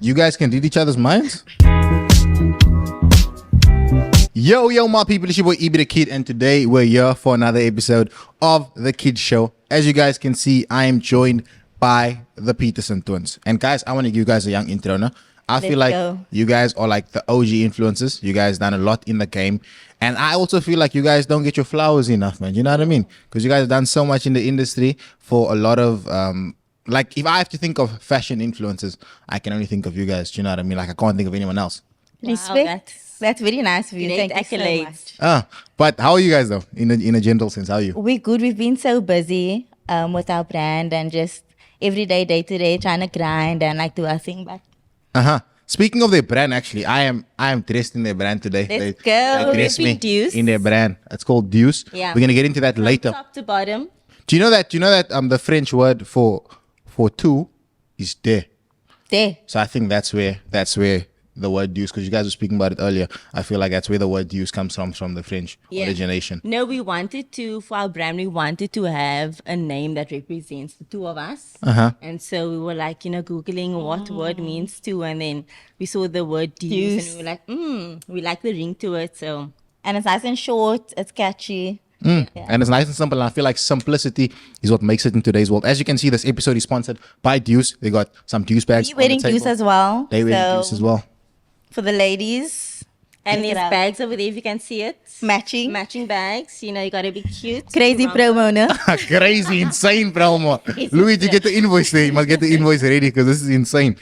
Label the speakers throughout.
Speaker 1: You guys can read each other's minds? Yo, my people, it's your boy EB the Kid, and today we're here for another episode of The Kid Show. As you guys can see, I am joined by the Petersen twins. And guys, I want to give you guys a young intro now. I feel like you guys are like the OG influencers. You guys done a lot in the game. And I also feel like you guys don't get your flowers enough, man. You know what I mean? Because you guys have done so much in the industry for a lot of, like, if I have to think of fashion influencers, I can only think of you guys. Do you know what I mean? Like, I can't think of anyone else.
Speaker 2: Respect. That's very nice of you. Thank you so much.
Speaker 1: But how are you guys, though, in a general sense? How are you?
Speaker 2: We're good. We've been so busy with our brand and just every day, day to day, trying to grind and like do our thing. But
Speaker 1: Speaking of their brand, actually, I am dressed in their brand today.
Speaker 2: Let's go.
Speaker 1: They dressed me
Speaker 2: Dece.
Speaker 1: in their brand. It's called Dece.
Speaker 2: Yeah.
Speaker 1: We're gonna get into that later.
Speaker 2: Top to bottom.
Speaker 1: Do you know that? The French word for two is de.
Speaker 2: There.
Speaker 1: So I think that's where the word Dece, because you guys were speaking about it earlier. I feel like that's where the word Dece comes from the French origination.
Speaker 3: No, we wanted to, for our brand, we wanted to have a name that represents the two of us. And so we were like, Googling what word means two. And then we saw the word Dece. And we were like, we like the ring to it. So,
Speaker 2: and it's nice and short. It's catchy.
Speaker 1: Yeah. And it's nice and simple. And I feel like simplicity is what makes it in today's world. As you can see, this episode is sponsored by Dece. They got some Dece bags.
Speaker 2: We're wearing Dece as well.
Speaker 1: They're wearing Dece as well.
Speaker 2: For the ladies.
Speaker 3: And there's bags over there, if you can see it.
Speaker 2: Matching
Speaker 3: bags. You gotta be cute.
Speaker 2: Crazy promo, no?
Speaker 1: Crazy, insane promo. Louis, you get the invoice there. You must get the invoice ready because this is insane.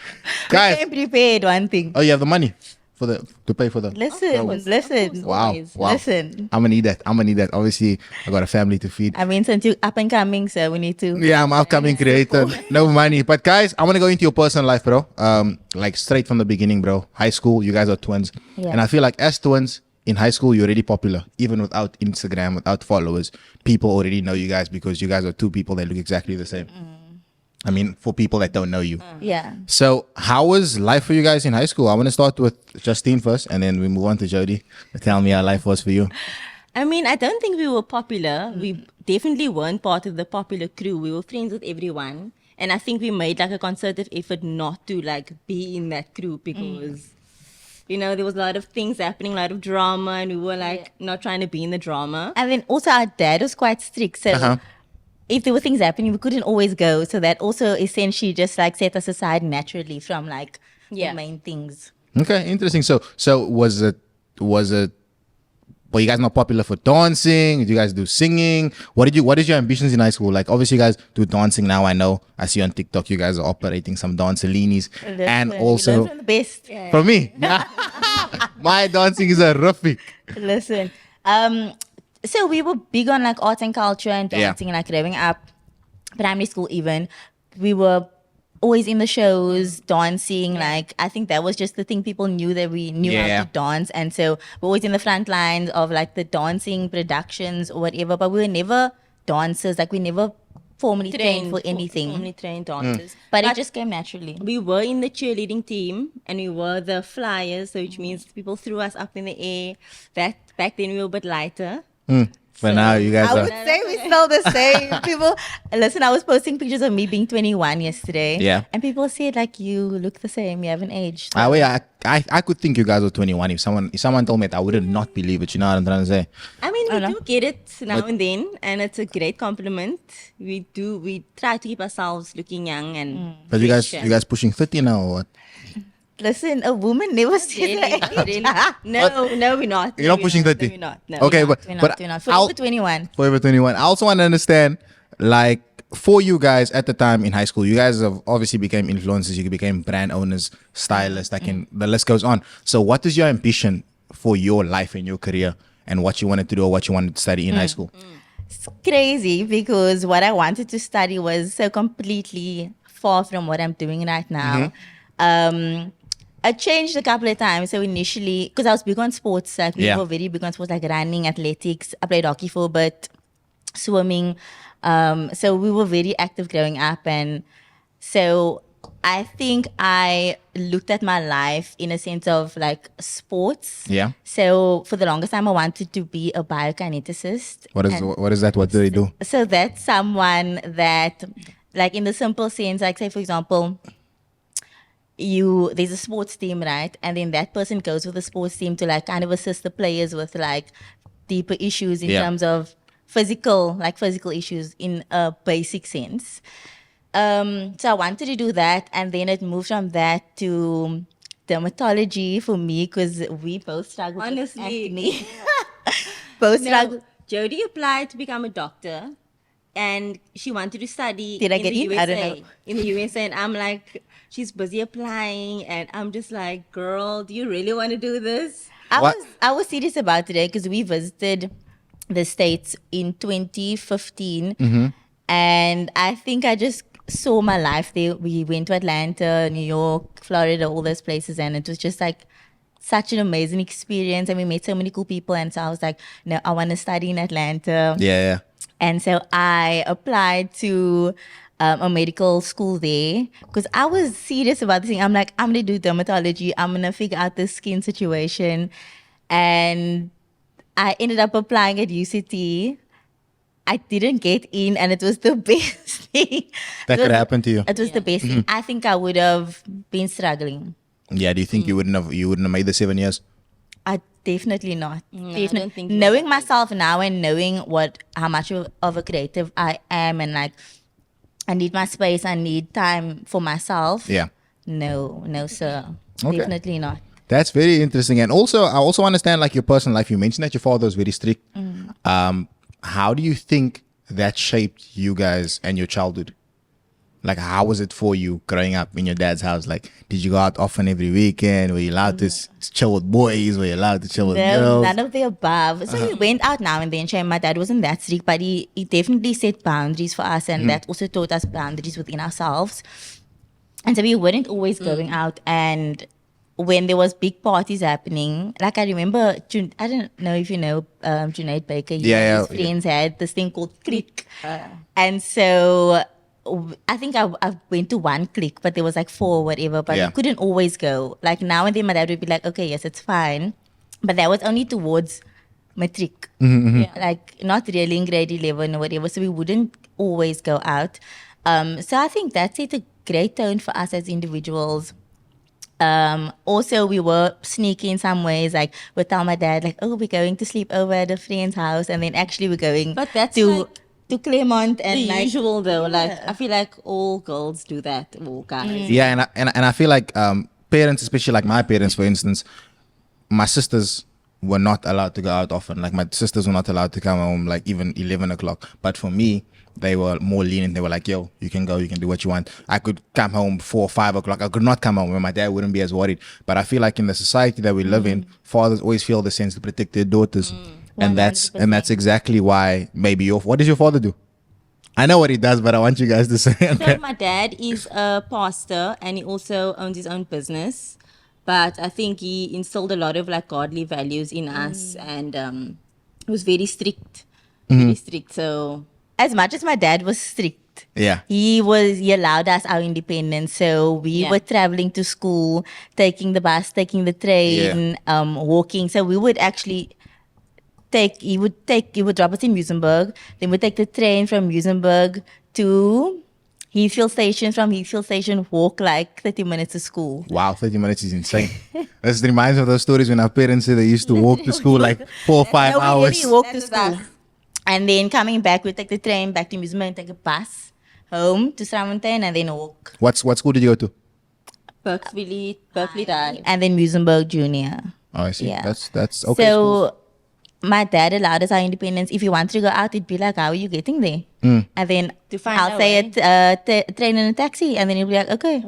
Speaker 1: Guys.
Speaker 2: I'm prepared, one thing.
Speaker 1: Oh, you have the money to pay for the
Speaker 2: Listen.
Speaker 1: Wow.
Speaker 2: Listen.
Speaker 1: I'm gonna need that. Obviously, I got a family to feed.
Speaker 2: I mean, since you're up and coming, so we need to.
Speaker 1: Yeah, I'm upcoming creator. No money. But guys, I want to go into your personal life, bro. Like straight from the beginning, bro. High school, you guys are twins.
Speaker 2: Yeah.
Speaker 1: And I feel like as twins, in high school, you're already popular. Even without Instagram, without followers, people already know you guys because you guys are two people that look exactly the same. I mean, for people that don't know you.
Speaker 2: Yeah.
Speaker 1: So how was life for you guys in high school? I want to start with Justine first, and then we move on to Jody. Tell me how life was for you.
Speaker 3: I mean, I don't think we were popular. We definitely weren't part of the popular crew. We were friends with everyone. And I think we made like a concerted effort not to like be in that crew because, there was a lot of things happening, a lot of drama, and we were like not trying to be in the drama.
Speaker 2: And then also our dad was quite strict. So if there were things happening, we couldn't always go. So that also essentially just like set us aside naturally from like the main things.
Speaker 1: Okay, interesting. So were you guys not popular for dancing? Did you guys do singing? What is your ambitions in high school? Like obviously you guys do dancing now. I know. I see on TikTok you guys are operating some dancelinis. And also
Speaker 2: from the best.
Speaker 1: From me. My dancing is horrific.
Speaker 2: Listen. So we were big on like arts and culture and dancing and like growing up, primary school even. We were always in the shows, dancing. Like I think that was just the thing people knew, that we knew how to dance. And so we're always in the front lines of like the dancing productions or whatever. But we were never dancers. Like we never formally trained for anything.
Speaker 3: Formally trained dancers.
Speaker 2: But it just came naturally.
Speaker 3: We were in the cheerleading team and we were the flyers, so which means people threw us up in the air. Back then we were a bit lighter.
Speaker 1: But now you guys
Speaker 2: I would say we're still the same. People, listen, I was posting pictures of me being 21 yesterday.
Speaker 1: Yeah.
Speaker 2: And people said, like, you look the same. You haven't aged.
Speaker 1: I could think you guys were 21. If someone told me it, I would not believe it. You know what I'm trying to say?
Speaker 3: I mean, we do get it now and then, and it's a great compliment. We try to keep ourselves looking young and
Speaker 1: But you guys pushing 30 now or what?
Speaker 2: Listen, a woman never said that.
Speaker 3: Really? No, we're not.
Speaker 1: You're not pushing 30?
Speaker 3: No, we're not. No,
Speaker 1: Okay,
Speaker 2: We're not. Forever 21.
Speaker 1: Forever 21. I also want to understand, like, for you guys at the time in high school, you guys have obviously became influencers, you became brand owners, stylists, the list goes on. So what is your ambition for your life and your career and what you wanted to do or what you wanted to study in high school?
Speaker 2: It's crazy because what I wanted to study was so completely far from what I'm doing right now. I changed a couple of times. So initially, because I was big on sports, like we were very big on sports, like running, athletics. I played hockey for a bit, swimming. So we were very active growing up. And so I think I looked at my life in a sense of like sports.
Speaker 1: Yeah.
Speaker 2: So for the longest time, I wanted to be a biokineticist.
Speaker 1: What is that? What do they do?
Speaker 2: So that's someone that, like in the simple sense, like say for example, there's a sports team, right? And then that person goes with the sports team to like kind of assist the players with like deeper issues in
Speaker 1: Yeah.
Speaker 2: terms of physical issues in a basic sense. So I wanted to do that, and then it moved from that to dermatology for me because we both struggle with
Speaker 3: Honestly.
Speaker 2: acne. Both struggle.
Speaker 3: No, Jody applied to become a doctor, and she wanted to study
Speaker 2: Did I
Speaker 3: in
Speaker 2: get
Speaker 3: the
Speaker 2: in?
Speaker 3: USA.
Speaker 2: I don't know.
Speaker 3: In the USA, and I'm like, she's busy applying, and I'm just like, girl, do you really want to do this?
Speaker 1: What?
Speaker 2: I was serious about it because we visited the States in 2015, and I think I just saw my life there. We went to Atlanta, New York, Florida, all those places, and it was just like such an amazing experience, and we met so many cool people. And so I was like, no, I want to study in Atlanta.
Speaker 1: Yeah.
Speaker 2: And so I applied to a medical school there because I was serious about this thing. I'm like, I'm going to do dermatology. I'm going to figure out this skin situation. And I ended up applying at UCT. I didn't get in, and it was the best thing.
Speaker 1: That
Speaker 2: It
Speaker 1: could
Speaker 2: was-
Speaker 1: happen to you.
Speaker 2: It was the best thing. I think I would have been struggling.
Speaker 1: Yeah. Do you think you wouldn't have made the 7 years?
Speaker 2: I definitely not.
Speaker 3: I don't think you
Speaker 2: Knowing myself now and knowing how much of a creative I am, and like I need my space, I need time for myself.
Speaker 1: Yeah.
Speaker 2: No, sir.
Speaker 1: Okay.
Speaker 2: Definitely not.
Speaker 1: That's very interesting. And also, I also understand like your personal life. You mentioned that your father was very strict. How do you think that shaped you guys and your childhood? Like, how was it for you growing up in your dad's house? Like, did you go out often every weekend? Were you allowed to chill with boys? Were you allowed to chill with
Speaker 2: No,
Speaker 1: girls?
Speaker 2: none of the above. So we went out now and then. Shame my dad wasn't that strict, but he definitely set boundaries for us, and that also taught us boundaries within ourselves. And so we weren't always going out. And when there was big parties happening, like I remember, I don't know if you know Junaid Baker.
Speaker 1: Yeah,
Speaker 2: His friends had this thing called clique, and so I think I went to one clique, but there was like 4 or whatever. But
Speaker 1: Yeah.
Speaker 2: we couldn't always go. Like now and then, my dad would be like, "Okay, yes, it's fine," but that was only towards matric, like not really in grade 11 or whatever. So we wouldn't always go out. So I think that set a great tone for us as individuals. Also, we were sneaky in some ways. Like we'd tell my dad, like, "Oh, we're going to sleep over at a friend's house," and then actually we're going
Speaker 3: But that's
Speaker 2: to
Speaker 3: like
Speaker 2: to Claremont and
Speaker 3: the
Speaker 2: like
Speaker 3: usual though. Like I feel like all girls do that, all guys.
Speaker 1: Yeah, and I feel like parents, especially like my parents, for instance, my sisters were not allowed to go out often. Like my sisters were not allowed to come home like even 11 o'clock. But for me, they were more lenient. They were like, yo, you can go, you can do what you want. I could come home 4 or 5 o'clock. I could not come home, and my dad wouldn't be as worried. But I feel like in the society that we live in, fathers always feel the sense to protect their daughters. And that's exactly why maybe what does your father do? I know what he does, but I want you guys to say.
Speaker 3: So my dad is a pastor, and he also owns his own business. But I think he instilled a lot of like godly values in us, and he was very strict. Very strict. So
Speaker 2: as much as my dad was strict,
Speaker 1: Yeah.
Speaker 2: he allowed us our independence. So we
Speaker 3: Yeah.
Speaker 2: were traveling to school, taking the bus, taking the train, walking. So we would actually he would drop us in Muizenberg, then we'd take the train from Muizenberg to Heathfield Station, from Heathfield Station walk like 30 minutes to school.
Speaker 1: Wow, 30 minutes is insane. This reminds me of those stories when our parents said they used to walk to school like 4 or 5
Speaker 2: No, we
Speaker 1: hours.
Speaker 2: really walked to
Speaker 3: That was
Speaker 2: school. And then coming back, we'd take the train back to Muizenberg, take a bus home to Stramontein, and then walk.
Speaker 1: What school did you go to?
Speaker 3: Berkeley died.
Speaker 2: And then Muizenberg Junior.
Speaker 1: Oh, I see.
Speaker 2: Yeah.
Speaker 1: That's okay. schools.
Speaker 2: So my dad allowed us our independence. If you wanted to go out, he'd be like, "How are you getting there?" And then
Speaker 3: To find
Speaker 2: I'll
Speaker 3: our
Speaker 2: say
Speaker 3: way.
Speaker 2: a train and a taxi, and then he'll be like, "Okay."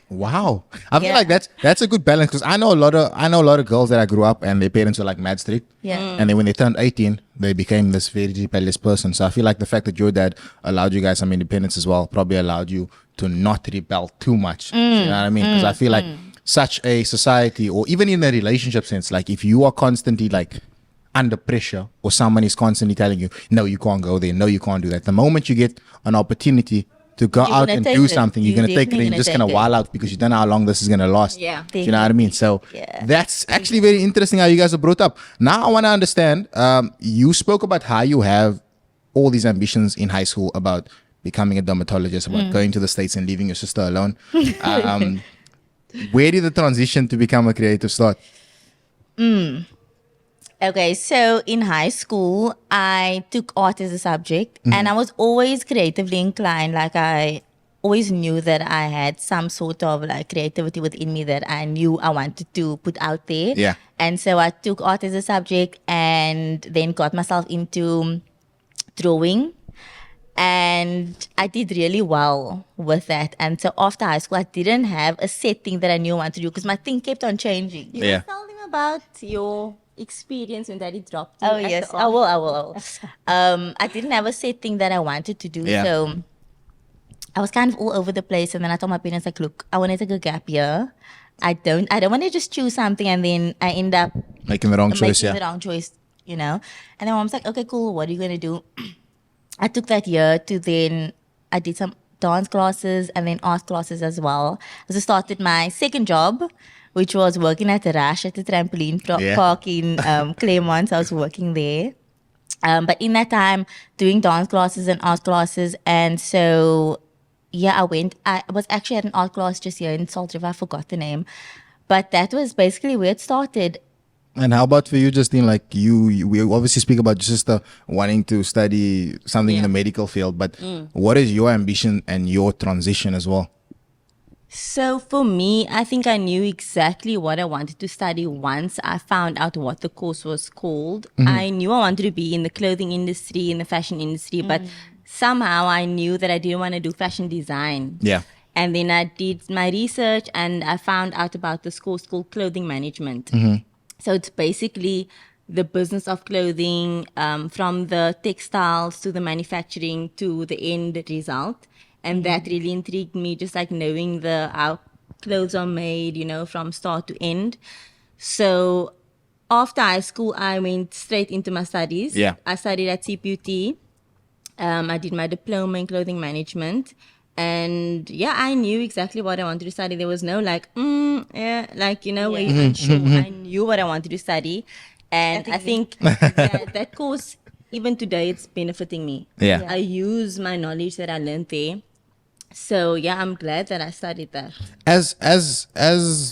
Speaker 1: Wow, I feel
Speaker 2: Yeah.
Speaker 1: like that's a good balance because I know a lot of girls that I grew up and their parents were like mad strict.
Speaker 2: Yeah.
Speaker 1: And then when they turned 18, they became this very rebellious person. So I feel like the fact that your dad allowed you guys some independence as well probably allowed you to not rebel too much. You know what I mean? Because I feel like such a society, or even in a relationship sense, like if you are constantly like under pressure, or someone is constantly telling you, no, you can't go there, no, you can't do that. The moment you get an opportunity to go
Speaker 2: You're
Speaker 1: out
Speaker 2: gonna
Speaker 1: and
Speaker 2: take
Speaker 1: do
Speaker 2: it.
Speaker 1: something, you're
Speaker 2: You're
Speaker 1: gonna take it, and
Speaker 2: definitely
Speaker 1: you're just
Speaker 2: gonna
Speaker 1: gonna
Speaker 2: take it.
Speaker 1: wild out because you don't know how long this is gonna last.
Speaker 3: Yeah.
Speaker 1: Do you know what I mean? So
Speaker 2: Yeah.
Speaker 1: that's actually very interesting how you guys are brought up. Now I want to understand. You spoke about how you have all these ambitions in high school about becoming a dermatologist, about going to the States and leaving your sister alone. where did the transition to become a creative start?
Speaker 2: Okay, so in high school, I took art as a subject, and I was always creatively inclined. Like, I always knew that I had some sort of like creativity within me that I knew I wanted to put out there.
Speaker 1: Yeah.
Speaker 2: And so I took art as a subject and then got myself into drawing. And I did really well with that. And so after high school, I didn't have a set thing that I knew I wanted to do because my thing kept on changing.
Speaker 3: You
Speaker 1: Yeah.
Speaker 3: can tell them about your experience when Daddy dropped you.
Speaker 2: Oh
Speaker 3: at
Speaker 2: yes,
Speaker 3: the
Speaker 2: I will. I didn't have a set thing that I wanted to do,
Speaker 1: Yeah.
Speaker 2: so I was kind of all over the place. And then I told my parents, like, look, I want to take a gap year. I don't want to just choose something and then I end up
Speaker 1: Making the wrong choice,
Speaker 2: making
Speaker 1: yeah.
Speaker 2: the wrong choice, you know. And then mom's like, okay, cool. What are you gonna do? I took that year to then I did some dance classes and then art classes as well. So I started my second job, which was working at the Rash at the trampoline
Speaker 1: Yeah.
Speaker 2: park in Claremont. So I was working there. But in that time, doing dance classes and art classes. And so, yeah, I was actually at an art class just here in Salt River. I forgot the name. But that was basically where it started.
Speaker 1: And how about for you, Justine? Like we obviously speak about your sister wanting to study something in the medical field, but what is your ambition and your transition as well?
Speaker 3: So for me, I think I knew exactly what I wanted to study once I found out what the course was called. I knew I wanted to be in the clothing industry, in the fashion industry, but somehow I knew that I didn't want to do fashion design.
Speaker 1: Yeah.
Speaker 3: And then I did my research and I found out about this course called clothing management. So it's basically the business of clothing, from the textiles to the manufacturing to the end result. And that really intrigued me, just like knowing how clothes are made, you know, from start to end. So after high school, I went straight into my studies.
Speaker 1: Yeah.
Speaker 3: I studied at CPUT. I did my diploma in clothing management. And yeah, I knew exactly what I wanted to study. There was no like, like, you know, where you're unsure. I knew what I wanted to study. And I think that course, even today, it's benefiting me.
Speaker 1: Yeah.
Speaker 3: I use my knowledge that I learned there. So yeah, I'm glad that I studied that.
Speaker 1: As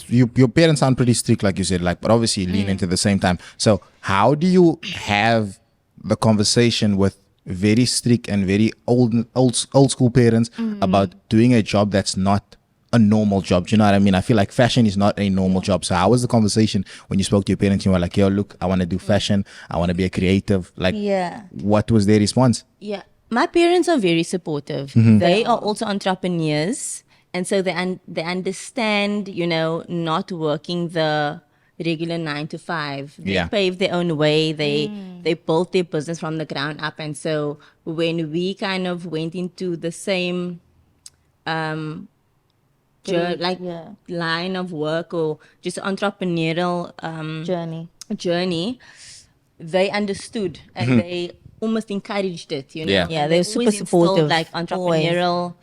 Speaker 1: your parents sound pretty strict, like you said, like, but obviously lenient at the same time. So how do you have the conversation with very strict and very old school parents about doing a job that's not a normal job? Do you know what I mean? I feel like fashion is not a normal job. So how was the conversation when you spoke to your parents? You were like, yo, look, I want to do fashion. I want to be a creative. Like,
Speaker 2: Yeah.
Speaker 1: what was their response?
Speaker 3: Yeah, my parents are very supportive. They are also entrepreneurs, and so they understand, you know, not working the regular 9 to 5. They
Speaker 1: Yeah.
Speaker 3: paved their own way. They built their business from the ground up, and so when we kind of went into the same line of work or just entrepreneurial journey, they understood and they almost encouraged it, you know.
Speaker 1: Yeah.
Speaker 2: Yeah, they're
Speaker 3: They
Speaker 2: super
Speaker 3: always instilled,
Speaker 2: supportive,
Speaker 3: like
Speaker 2: always.
Speaker 3: entrepreneurial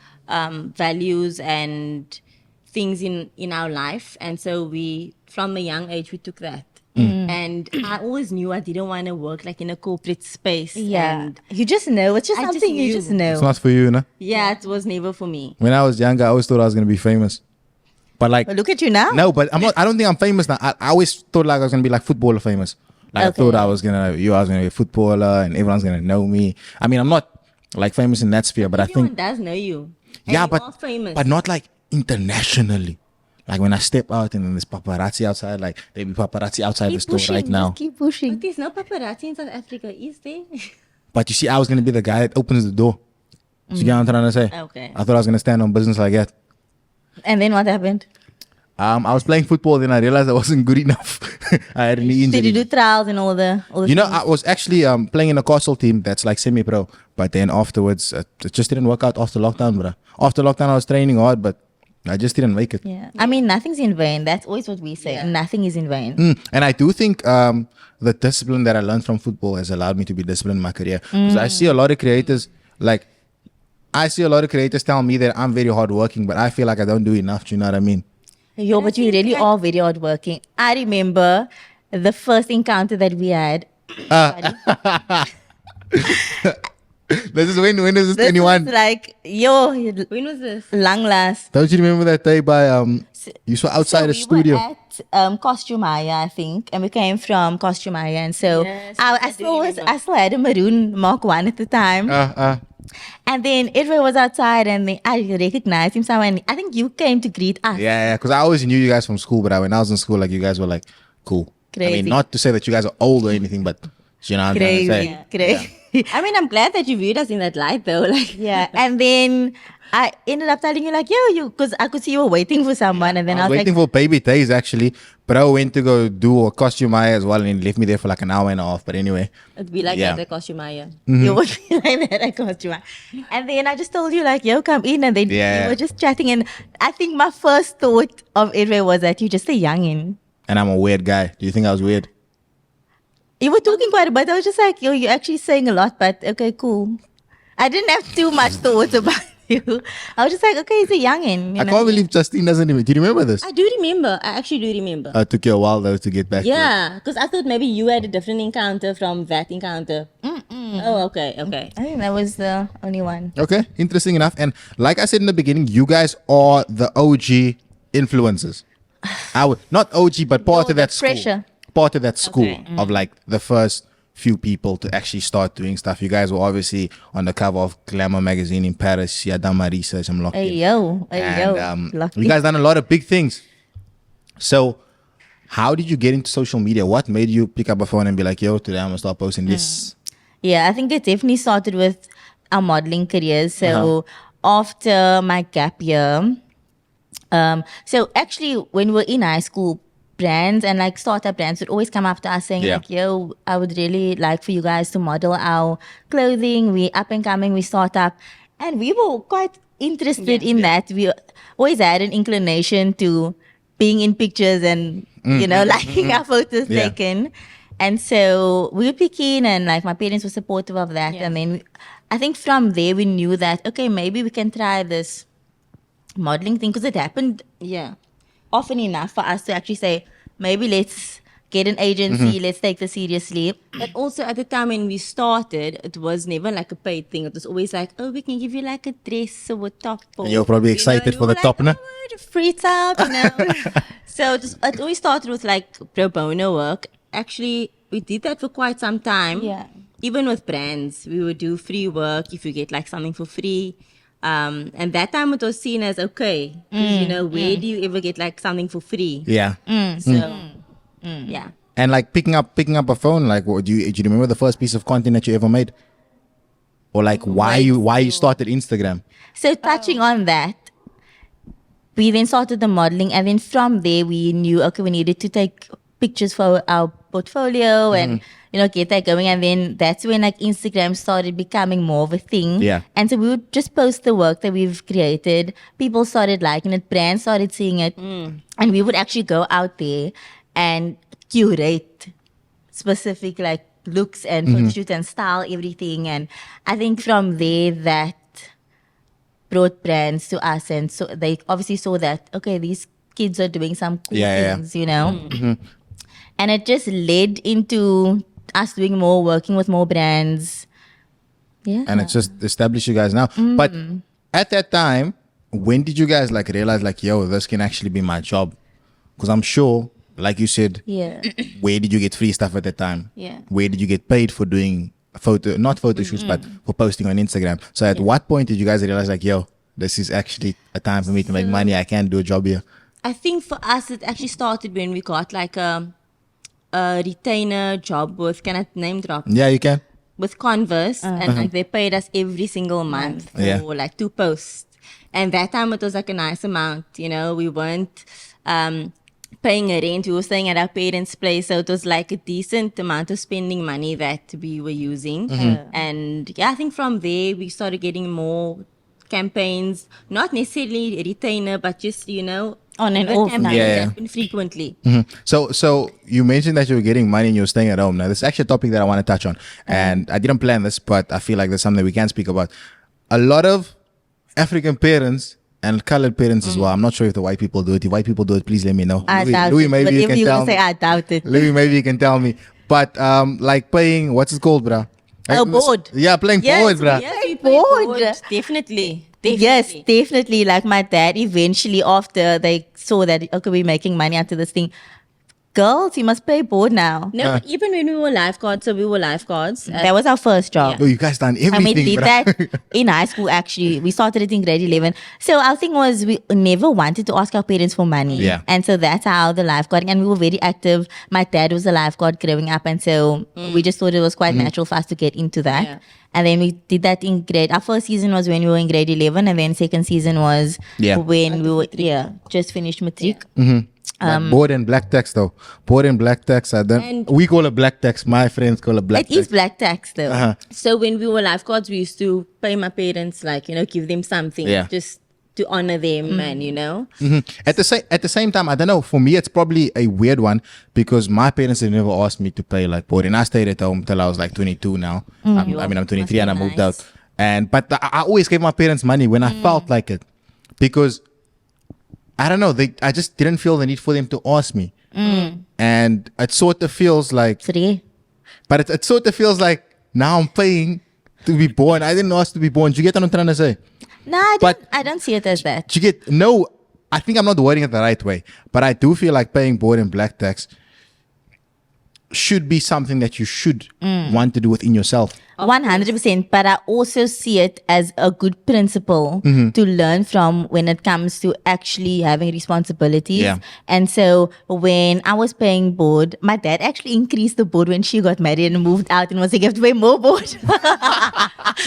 Speaker 3: values and things in our life. And so we, from a young age, we took that. And I always knew I didn't want to work like in a corporate space.
Speaker 2: Yeah.
Speaker 3: And
Speaker 2: You just know. It's just
Speaker 3: I just
Speaker 2: something you
Speaker 3: knew.
Speaker 2: just know.
Speaker 1: It's not for you, no?
Speaker 3: yeah, it was never for me.
Speaker 1: When I was younger, I always thought I was going to be famous. But like,
Speaker 2: But look at you now.
Speaker 1: no, but I'm not. I don't think I'm famous now. I always thought like I was gonna be like footballer famous. Like I thought I was gonna be a footballer and everyone's gonna know me. I mean, I'm not like famous in that sphere, but I
Speaker 3: Everyone
Speaker 1: think
Speaker 3: does know you. And
Speaker 1: yeah,
Speaker 3: you
Speaker 1: but
Speaker 3: are famous.
Speaker 1: but not like internationally. Like when I step out and then there's paparazzi outside, like there be paparazzi outside the store right now.
Speaker 2: Just keep pushing.
Speaker 3: But there's no paparazzi in South Africa, is there?
Speaker 1: But you see, I was gonna be the guy that opens the door. So you get what I'm trying to say?
Speaker 3: Okay.
Speaker 1: I thought I was gonna stand on business like that.
Speaker 2: And then what happened?
Speaker 1: I was playing football, then I realized I wasn't good enough. I had an knee
Speaker 2: Did
Speaker 1: injury.
Speaker 2: you do trials and all the
Speaker 1: You know,
Speaker 2: things?
Speaker 1: I was actually playing in a castle team that's like semi-pro, but then afterwards, it just didn't work out after lockdown, bro. After lockdown, I was training hard, but I just didn't make it.
Speaker 2: Yeah. I mean, nothing's in vain. That's always what we say.
Speaker 3: Yeah.
Speaker 2: Nothing is in vain.
Speaker 1: And I do think the discipline that I learned from football has allowed me to be disciplined in my career. Because I see a lot of creators, tell me that I'm very hardworking, but I feel like I don't do enough. Do you know what I mean?
Speaker 2: Yo, but you really are very hardworking. I remember the first encounter that we had.
Speaker 1: This is when is this
Speaker 2: This
Speaker 1: 21?
Speaker 2: is like, yo,
Speaker 3: When was this?
Speaker 2: long last.
Speaker 1: Don't you remember that day by you saw outside
Speaker 2: So
Speaker 1: the studio?
Speaker 2: We were at Costumaya, I think, and we came from Costumaya, and so
Speaker 3: Yes,
Speaker 2: I still had a maroon Mark 1 at the time, and then Edward was outside, and then I recognized him somewhere, and I think you came to greet us.
Speaker 1: Yeah, because I always knew you guys from school, but when I was in school, like you guys were like cool. I
Speaker 2: Crazy.
Speaker 1: mean, not to say that you guys are old or anything, but you know what I'm trying to say.
Speaker 2: Crazy.
Speaker 3: I mean, I'm glad that you viewed us in that light, though. Like,
Speaker 2: Yeah, and then I ended up telling you like, yo, because I could see you were waiting for someone, and then
Speaker 1: I was waiting for baby days actually, but I went to go do a costume eye as well, and he left me there for like an hour and a half. But anyway,
Speaker 3: it'd be like
Speaker 1: Yeah.
Speaker 3: that at Costumaya.
Speaker 2: you would be like that at Costumaya, and then I just told you like, yo, come in, and then
Speaker 1: Yeah.
Speaker 2: you were just chatting, and I think my first thought of Edward was that you're just a youngin.
Speaker 1: and I'm a weird guy. Do you think I was weird?
Speaker 2: You were talking quite a bit. I was just like, yo, you're actually saying a lot, but okay, cool. I didn't have too much thoughts about you. I was just like, okay, he's a youngin. You
Speaker 1: I
Speaker 2: know?
Speaker 1: can't believe Justine doesn't even. Do you remember this?
Speaker 3: I do remember. I actually do remember.
Speaker 1: It took you a while though to get back. To it.
Speaker 3: Yeah, because I thought maybe you had a different encounter from that encounter. Oh, okay.
Speaker 2: I think that was the only one.
Speaker 1: Okay, interesting enough. And like I said in the beginning, you guys are the OG influencers. I would not OG, but part
Speaker 2: No,
Speaker 1: of that
Speaker 2: the
Speaker 1: school.
Speaker 2: pressure.
Speaker 1: Part of that school
Speaker 3: Okay.
Speaker 1: of like the first few people to actually start doing stuff. You guys were obviously on the cover of Glamour magazine in Paris. Yeah, done my research. I'm locked
Speaker 2: Hey,
Speaker 1: in.
Speaker 2: yo.
Speaker 1: And
Speaker 2: Lucky.
Speaker 1: you guys done a lot of big things. So, how did you get into social media? What made you pick up a phone and be like, "Yo, today I'm gonna start posting this"?
Speaker 2: Yeah, I think it definitely started with our modeling careers. So
Speaker 1: Uh-huh.
Speaker 2: after my gap year, so actually when we were in high school, brands and like startup brands would always come up to us saying
Speaker 1: Yeah.
Speaker 2: like, yo, I would really like for you guys to model our clothing. We up and coming, we startup. And we were quite interested in that. We always had an inclination to being in pictures and, you know, liking our photos
Speaker 1: Yeah.
Speaker 2: taken. And so we would be keen, and like my parents were supportive of that.
Speaker 3: Yeah.
Speaker 2: And then I think from there we knew that, okay, maybe we can try this modeling thing, because it happened
Speaker 3: Yeah.
Speaker 2: often enough for us to actually say, maybe let's get an agency, let's take this seriously.
Speaker 3: But also at the time when we started, it was never like a paid thing. It was always like, oh, we can give you like a dress or a top. Or,
Speaker 1: And you're probably
Speaker 3: you know,
Speaker 1: excited
Speaker 3: and
Speaker 1: for
Speaker 3: we
Speaker 1: the
Speaker 3: were
Speaker 1: top,
Speaker 3: like,
Speaker 1: no?
Speaker 3: oh, the free top, you know. So it always started with like pro bono work. Actually, we did that for quite some time.
Speaker 2: Yeah.
Speaker 3: Even with brands, we would do free work if you get like something for free. And that time it was seen as okay. 'Cause, you know, where do you ever get like something for free?
Speaker 1: Yeah.
Speaker 3: So, yeah.
Speaker 1: And like picking up a phone, like what do you remember the first piece of content that you ever made? Or like why you started Instagram?
Speaker 2: So touching on that, we then started the modeling, and then from there we knew, okay, we needed to take pictures for our portfolio and you know, get that going. And then that's when like Instagram started becoming more of a thing.
Speaker 1: Yeah.
Speaker 2: And so we would just post the work that we've created. People started liking it, brands started seeing it, and we would actually go out there and curate specific like looks and photo shoots and style everything. And I think from there that brought brands to us, and so they obviously saw that, okay, these kids are doing some cool
Speaker 1: Yeah.
Speaker 2: things, you know. And it just led into us doing more, working with more brands. Yeah.
Speaker 1: And it's just established you guys now. But at that time, when did you guys like realize like, yo, this can actually be my job? Because I'm sure, like you said,
Speaker 2: Yeah.
Speaker 1: where did you get free stuff at that time?
Speaker 2: Yeah.
Speaker 1: Where did you get paid for doing not photo shoots, but for posting on Instagram? So at what point did you guys realize like, yo, this is actually a time for me to make money. I can do a job here.
Speaker 3: I think for us, it actually started when we got like a retainer job with, can I name drop?
Speaker 1: Yeah, you can.
Speaker 3: With Converse, and like they paid us every single month for
Speaker 1: Yeah.
Speaker 3: like 2 posts. And that time it was like a nice amount, you know. We weren't paying a rent, we were staying at our parents' place, so it was like a decent amount of spending money that we were using. And yeah, I think from there we started getting more campaigns, not necessarily a retainer, but just, you know,
Speaker 2: On and
Speaker 3: the
Speaker 2: off.
Speaker 3: campaigns
Speaker 1: Yeah.
Speaker 3: happen frequently.
Speaker 1: So you mentioned that you were getting money and you were staying at home. Now, this is actually a topic that I want to touch on. And I didn't plan this, but I feel like there's something we can speak about. A lot of African parents and colored parents as well. I'm not sure if the white people do it. If white people do it, please let me know.
Speaker 2: I doubt
Speaker 1: Louis,
Speaker 2: it.
Speaker 1: maybe you
Speaker 2: Whatever
Speaker 1: can
Speaker 2: you
Speaker 1: tell
Speaker 2: gonna
Speaker 1: me.
Speaker 2: say, I doubt it.
Speaker 1: Louis, maybe you can tell me. But like paying, what's it called, bruh?
Speaker 2: Board.
Speaker 1: Yeah, playing board, bruh.
Speaker 3: Yes, we play
Speaker 2: Bored.
Speaker 3: board. Definitely.
Speaker 2: Yes, definitely. Like my dad, eventually after they saw that, okay, we're making money out of this thing. Girls, you must play board now.
Speaker 3: No, but even when we were lifeguards,
Speaker 2: That was our first job.
Speaker 1: Oh, you guys done everything,
Speaker 2: And we did
Speaker 1: bruh.
Speaker 2: that in high school, actually. We started it in grade 11. So our thing was we never wanted to ask our parents for money.
Speaker 1: Yeah.
Speaker 2: And so that's how the lifeguarding, and we were very active. My dad was a lifeguard growing up. And so we just thought it was quite natural for us to get into that.
Speaker 3: Yeah.
Speaker 2: And then we did that in our first season was when we were in grade 11. And then second season was
Speaker 1: Yeah.
Speaker 2: when we were, just finished matric.
Speaker 1: Like board and black text though. Board and black text.
Speaker 3: And-
Speaker 1: We call it black text. My friends call it black
Speaker 2: It is
Speaker 1: text.
Speaker 2: black tax though.
Speaker 1: Uh-huh.
Speaker 3: So when we were lifeguards, we used to pay my parents, like, give them something
Speaker 1: Yeah.
Speaker 3: just to honor them and,
Speaker 1: At the same time, I don't know. For me, it's probably a weird one because my parents have never asked me to pay like board, and I stayed at home till I was like 22 now. I'm 23 and I moved
Speaker 3: nice.
Speaker 1: out. But I always gave my parents money when I felt like it, because I don't know. I just didn't feel the need for them to ask me, and it sort of feels like.
Speaker 2: Free.
Speaker 1: But it sort of feels like now I'm paying to be born. I didn't ask to be born. Do you get what I'm trying to say?
Speaker 2: No, I
Speaker 1: But-
Speaker 2: don't see it as that.
Speaker 1: Do you get no? I think I'm not wording it the right way, but I do feel like paying board and black tax should be something that you should want to do within yourself.
Speaker 2: 100%, but I also see it as a good principle to learn from when it comes to actually having responsibilities.
Speaker 1: Yeah.
Speaker 2: And so when I was paying board, my dad actually increased the board when she got married and moved out and was like, you have to pay more board.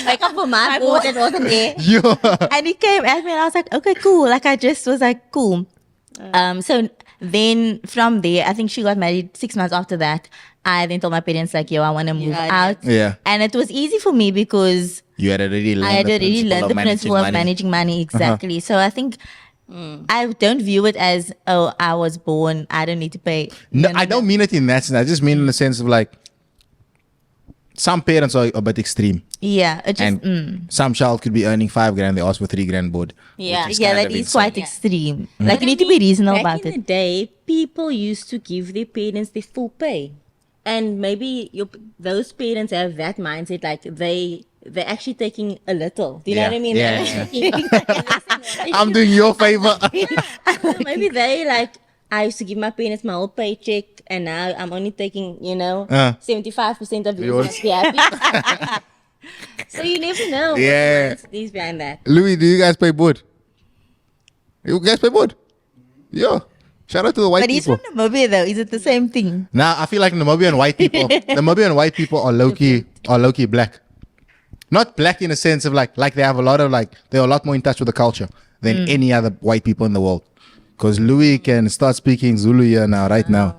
Speaker 3: Like for my board, it wasn't there.
Speaker 1: Yeah.
Speaker 2: And he came at me and I was like, okay, cool. Like I just was like, cool. So then from there, I think she got married 6 months after that. I then told my parents like, yo, I want to move out.
Speaker 1: Yeah.
Speaker 2: And it was easy for me because
Speaker 1: You had already learned
Speaker 2: I had
Speaker 1: the
Speaker 2: already
Speaker 1: principle
Speaker 2: learned
Speaker 1: of
Speaker 2: the
Speaker 1: managing
Speaker 2: principle of
Speaker 1: money.
Speaker 2: managing money. Exactly. So I think I don't view it as, oh, I was born, I don't need to pay.
Speaker 1: No, I don't mean it in that sense. I just mean in the sense of like some parents are a bit extreme,
Speaker 2: Yeah. It just,
Speaker 1: and some child could be earning $5,000. They ask for $3,000 board.
Speaker 3: Yeah.
Speaker 1: which is
Speaker 2: yeah,
Speaker 1: kind
Speaker 2: that
Speaker 1: of
Speaker 2: is quite
Speaker 1: insane.
Speaker 2: extreme. Like you need to be reasonable
Speaker 3: Back
Speaker 2: about
Speaker 3: in the
Speaker 2: it.
Speaker 3: day, people used to give their parents their full pay. And maybe those parents have that mindset, like they're actually taking a little. Do you know what I mean?
Speaker 1: Yeah. I'm doing your favor.
Speaker 3: Maybe they like, I used to give my parents my whole paycheck, and now I'm only taking, 75% of yours. Must be happy. So you never know.
Speaker 1: Yeah.
Speaker 3: These behind that.
Speaker 1: Louis, do you guys pay board? You guys pay board? Yeah. Shout out to the white
Speaker 2: But he's
Speaker 1: people.
Speaker 2: from Namibia though. Is it the same thing?
Speaker 1: Nah, I feel like Namibian white people, Namibian white people are low key black. Not black in a sense of like they have a lot of they're a lot more in touch with the culture than any other white people in the world. Because Louis can start speaking Zulu here now, right now.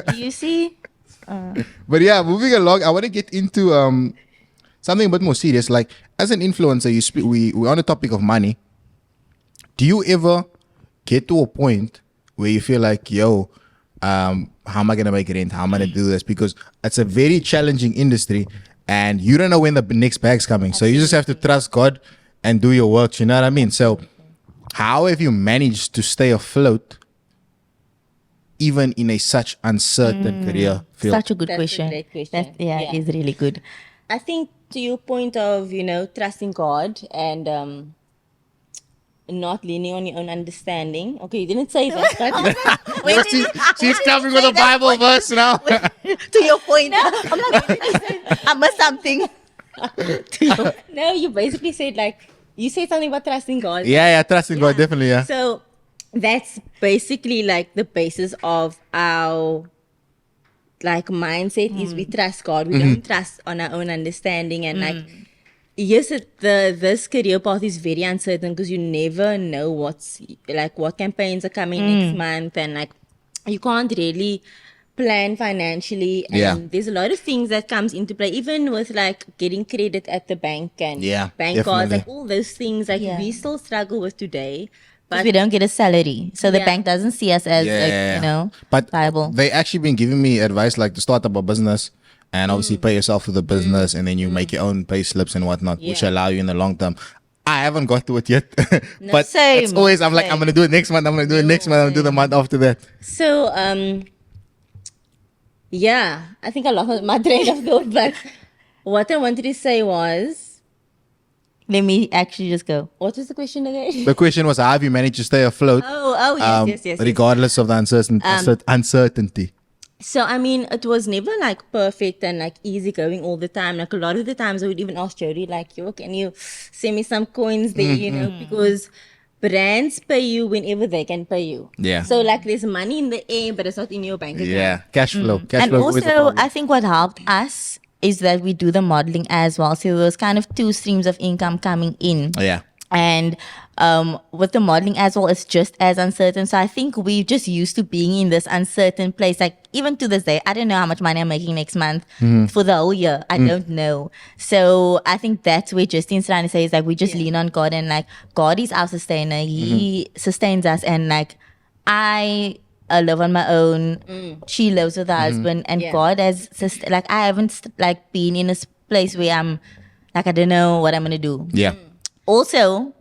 Speaker 2: Do you see?
Speaker 1: But yeah, moving along, I want to get into something a bit more serious. Like as an influencer, we're on the topic of money. Do you ever get to a point where you feel like, yo, how am I gonna make rent? How am I gonna do this? Because it's a very challenging industry, and you don't know when the next bag's coming. So you just have to trust God and do your work. You know what I mean? So how have you managed to stay afloat, even in such uncertain career field?
Speaker 2: Such a good
Speaker 3: That's a
Speaker 2: question.
Speaker 3: great question.
Speaker 2: Yeah,
Speaker 3: Yeah.
Speaker 2: it's really good.
Speaker 3: I think to your point of, trusting God and not leaning on your own understanding. Okay, you didn't say that, but
Speaker 1: She's coming with a Bible verse now.
Speaker 2: To your point, I'm like, I missed something.
Speaker 3: no, you basically said you said something about trusting God.
Speaker 1: yeah, trusting God, definitely, yeah.
Speaker 3: So that's basically like the basis of our mindset is we trust God. We don't trust on our own understanding, and yes, this career path is very uncertain because you never know what campaigns are coming next month, and you can't really plan financially, and
Speaker 1: Yeah.
Speaker 3: there's a lot of things that comes into play, even with getting credit at the bank and
Speaker 1: Yeah,
Speaker 3: bank cards,
Speaker 1: definitely.
Speaker 3: all those things
Speaker 2: Yeah.
Speaker 3: we still struggle with today.
Speaker 2: Because we don't get a salary. So the
Speaker 3: Yeah.
Speaker 2: bank doesn't see us as,
Speaker 1: But
Speaker 2: viable.
Speaker 1: they actually been giving me advice to start up a business and obviously pay yourself to the business, and then you make your own pay slips and whatnot, which
Speaker 3: Yeah.
Speaker 1: allow you in the long term. I haven't got to it yet, but
Speaker 2: Same,
Speaker 1: it's always I'm
Speaker 2: same.
Speaker 1: gonna do it next month. I'm gonna do it next month. I'm gonna do the month after that.
Speaker 3: So, yeah, I think I lost my train of thought, but What I wanted to say was,
Speaker 2: Let me actually just go.
Speaker 3: what was the question again?
Speaker 1: The question was, how have you managed to stay afloat
Speaker 3: Yes.
Speaker 1: regardless of the uncertainty?
Speaker 3: So, I mean, it was never like perfect and like easy going all the time. Like a lot of the times I would even ask Jody, like, yo, can you send me some coins there, you know, because brands pay you whenever they can pay you.
Speaker 1: Yeah.
Speaker 3: So like there's money in the air, but it's not in your bank account.
Speaker 1: Yeah, cash flow. Cash
Speaker 2: And
Speaker 1: flow is always a
Speaker 2: also,
Speaker 1: problem.
Speaker 2: I think what helped us is that we do the modeling as well. So there was kind of two streams of income coming in.
Speaker 1: Yeah.
Speaker 2: And with the modeling as well, it's just as uncertain. So I think we're just used to being in this uncertain place. Like even to this day, I don't know how much money I'm making next month for the whole year. I don't know. So I think that's where Justine's trying to say is like we just lean on God, and like God is our sustainer. He sustains us, and like I live on my own. She lives with her husband, and God has like I haven't like been in a place where I'm like I don't know what I'm gonna do.
Speaker 1: Yeah.
Speaker 2: Also,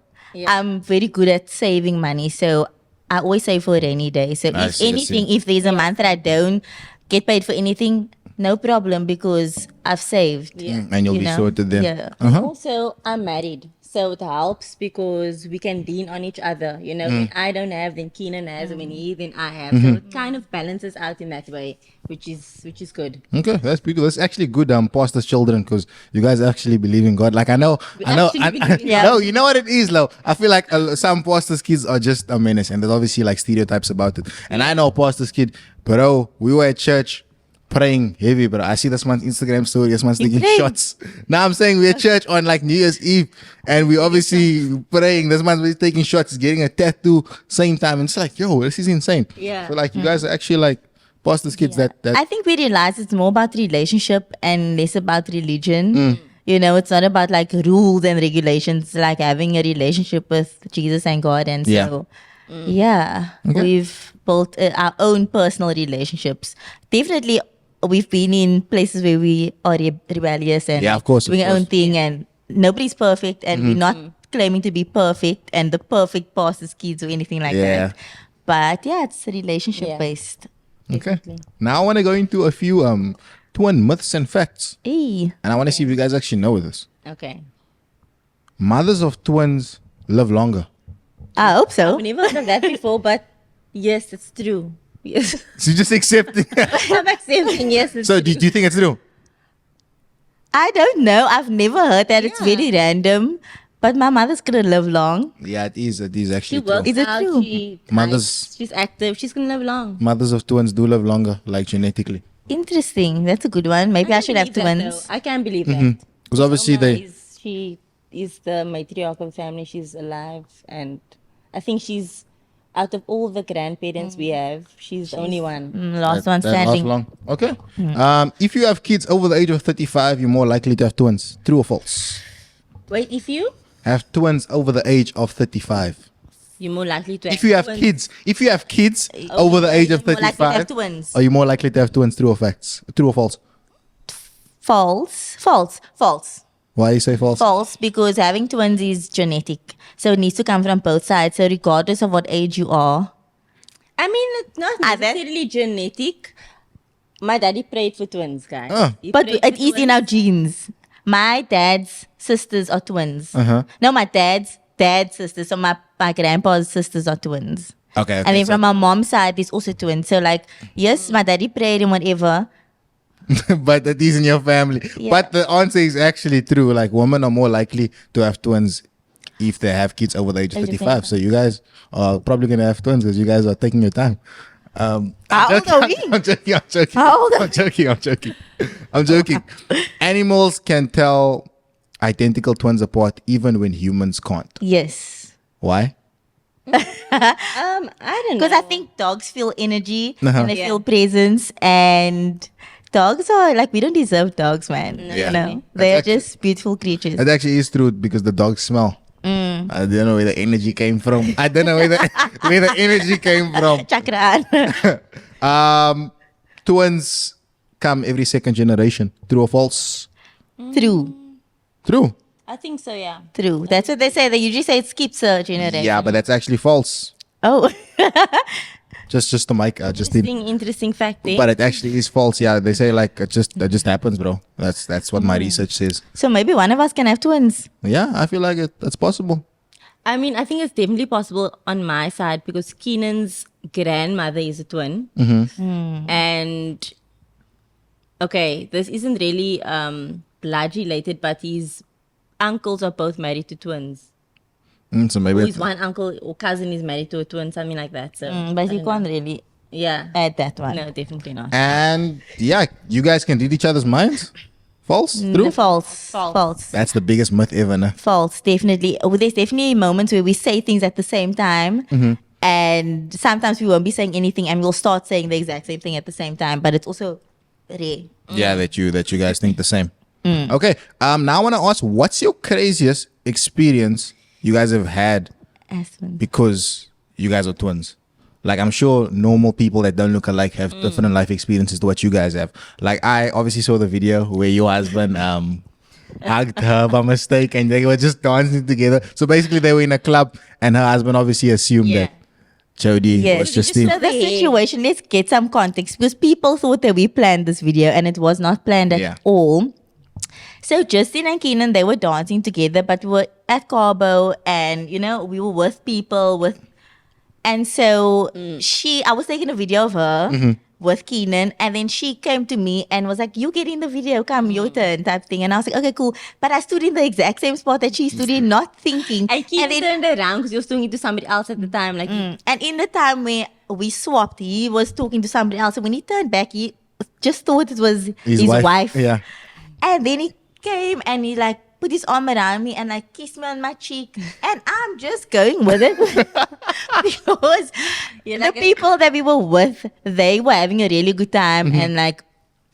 Speaker 2: I'm very good at saving money, so I always save for a rainy day. So
Speaker 1: I
Speaker 2: if
Speaker 1: see, I
Speaker 2: anything,
Speaker 1: see.
Speaker 2: if there's a month that I don't get paid for anything, no problem because I've saved.
Speaker 1: And you'll
Speaker 2: you
Speaker 1: be
Speaker 2: know?
Speaker 1: sorted then.
Speaker 2: Yeah.
Speaker 3: Also, I'm married. So it helps because we can lean on each other. You know, when I don't have, then Keenan has, and when he, then I have. So it kind of balances out in that way, which is good.
Speaker 1: Okay, that's beautiful. That's actually good, pastors' children, because you guys actually believe in God. Like I know.
Speaker 3: actually believe in
Speaker 2: God.
Speaker 1: No, you know what it is, though. I feel like some pastors' kids are just a menace, and there's obviously like stereotypes about it. And I know a pastor's kid, bro. We were at church praying heavy, bro. I see this man's Instagram story. This man's taking
Speaker 2: prayed.
Speaker 1: shots. Now I'm saying we're at church on like New Year's Eve, and we obviously praying. This man's taking shots. He's getting a tattoo same time, and it's like, yo, this is insane.
Speaker 3: Yeah.
Speaker 1: So like, you guys are actually like pastors' kids. That
Speaker 2: I think we realize it's more about relationship and less about religion. You know, it's not about like rules and regulations, it's like having a relationship with Jesus and God. And so, we've built our own personal relationships. Definitely, we've been in places where we are rebellious and
Speaker 1: Yeah, of course, of
Speaker 2: doing our own
Speaker 1: course.
Speaker 2: thing, and nobody's perfect, and we're not claiming to be perfect and the perfect pastor's kids or anything like
Speaker 1: Yeah.
Speaker 2: that. But yeah, it's relationship based.
Speaker 1: Okay. Now I want to go into a few twin myths and facts,
Speaker 2: Hey.
Speaker 1: and I want to see if you guys actually know this.
Speaker 3: Okay.
Speaker 1: Mothers of twins live longer.
Speaker 2: I hope so.
Speaker 3: I've never heard of that before, but yes, it's true. Yes.
Speaker 1: So you just accepting.
Speaker 3: I'm accepting, yes. It's
Speaker 1: So do you think it's true?
Speaker 2: I don't know. I've never heard that. It's very random. But my mother's gonna live long.
Speaker 1: Yeah, it is. It is
Speaker 3: She
Speaker 1: actually
Speaker 3: works
Speaker 1: true.
Speaker 2: Is it
Speaker 3: out,
Speaker 2: true?
Speaker 3: she
Speaker 1: Mothers-
Speaker 3: types, she's active, she's gonna live long.
Speaker 1: Mothers of twins do live longer, like genetically,
Speaker 2: Interesting. That's a good one. Maybe I should have
Speaker 3: believe that,
Speaker 2: twins.
Speaker 3: though. I can believe that.
Speaker 1: because obviously
Speaker 3: Mama she is the matriarch of the family. She's alive, and I think she's out of all the grandparents we have, she's the only one.
Speaker 2: Last one
Speaker 1: that last
Speaker 2: standing.
Speaker 1: long. Okay. If you have kids over the age of 35, you're more likely to have twins. True or false?
Speaker 3: Wait, if you
Speaker 1: Have twins over the age of 35.
Speaker 3: you're more likely to.
Speaker 1: If you have
Speaker 3: twins.
Speaker 1: kids over the age of
Speaker 2: More likely to
Speaker 1: 35,
Speaker 2: have twins.
Speaker 1: are you more likely to have twins? True or facts? True or false?
Speaker 2: False. False. False.
Speaker 1: Why you say false?
Speaker 2: False, because having twins is genetic. So it needs to come from both sides. So regardless of what age you are.
Speaker 3: I mean, it's not
Speaker 2: Are they?
Speaker 3: necessarily genetic. My daddy prayed for twins, guys. He
Speaker 2: But
Speaker 3: prayed
Speaker 2: it
Speaker 3: for
Speaker 2: is in
Speaker 3: twins.
Speaker 2: our genes. My dad's sisters are twins.
Speaker 1: Uh-huh.
Speaker 2: No, my dad's sisters. So my grandpa's sisters are twins.
Speaker 1: Okay.
Speaker 2: And then from my mom's side, there's also twins. So like, yes, my daddy prayed and whatever.
Speaker 1: but that is in your family.
Speaker 2: Yeah.
Speaker 1: But the answer is actually true. Like women are more likely to have twins if they have kids over the age of
Speaker 2: Age of
Speaker 1: 35. So you guys are probably gonna have twins because you guys are taking your time. I'm
Speaker 2: How old
Speaker 1: joking,
Speaker 2: are we?
Speaker 1: I'm joking. I'm joking.
Speaker 2: How old are
Speaker 1: I'm joking. I'm joking. I'm joking. Animals can tell identical twins apart even when humans can't.
Speaker 2: Yes.
Speaker 1: Why?
Speaker 3: I don't know.
Speaker 2: Because I think dogs feel energy
Speaker 1: Uh-huh.
Speaker 2: and they
Speaker 3: Yeah.
Speaker 2: feel presence, and dogs are like, we don't deserve dogs, man.
Speaker 1: Yeah.
Speaker 2: You know, they're
Speaker 1: actually-
Speaker 2: just beautiful creatures.
Speaker 1: That actually is true because the dogs smell. I don't know where the energy came from. I don't know where the energy came from.
Speaker 2: Chakran.
Speaker 1: Twins come every second generation. True or false?
Speaker 2: True.
Speaker 1: True.
Speaker 3: I think so, yeah.
Speaker 2: True. That's what they say. They usually say it skips a generation.
Speaker 1: Yeah, but that's actually false.
Speaker 2: Oh.
Speaker 1: Just the mic. Just in.
Speaker 3: Interesting fact there.
Speaker 1: But it actually is false. Yeah, they say like it just happens, bro. That's what my research says.
Speaker 2: So maybe one of us can have twins.
Speaker 1: Yeah, I feel like that's possible.
Speaker 3: I mean, I think it's definitely possible on my side because Keenan's grandmother is a twin. And, okay, this isn't really blood related, but his uncles are both married to twins.
Speaker 1: So maybe
Speaker 3: Or his one uncle or cousin is married to a twin, something like that. So,
Speaker 2: But you can't really add that one.
Speaker 3: No, definitely not.
Speaker 1: And yeah, you guys can read each other's minds. False? True?
Speaker 2: False.
Speaker 1: That's the biggest myth ever, no?
Speaker 2: False, definitely. There's definitely moments where we say things at the same time. And sometimes we won't be saying anything and we'll start saying the exact same thing at the same time. But it's also rare.
Speaker 1: Yeah, that you guys think the same. Okay. Now I want to ask, what's your craziest experience you guys have had because you guys are twins? Like, I'm sure normal people that don't look alike have different life experiences to what you guys have. Like, I obviously saw the video where your husband hugged her by mistake and they were just dancing together. So basically they were in a club and her husband obviously assumed that Jody was just in.
Speaker 2: So the situation, let's get some context because people thought that we planned this video and it was not planned at all. So Justin and Keenan, they were dancing together, but we were at Cabo and, you know, we were with people and so I was taking a video of her with Keenan and then she came to me and was like, you get in the video, come, your turn type thing. And I was like, okay, cool. But I stood in the exact same spot that she stood in, not thinking.
Speaker 3: And Keenan turned around because you were talking to somebody else at the time. Like,
Speaker 2: And in the time where we swapped, he was talking to somebody else. And when he turned back, he just thought it was his wife.
Speaker 1: Yeah.
Speaker 2: And then he came and he like put his arm around me and like kissed me on my cheek. And I'm just going with it. Because the people that we were with, they were having a really good time and like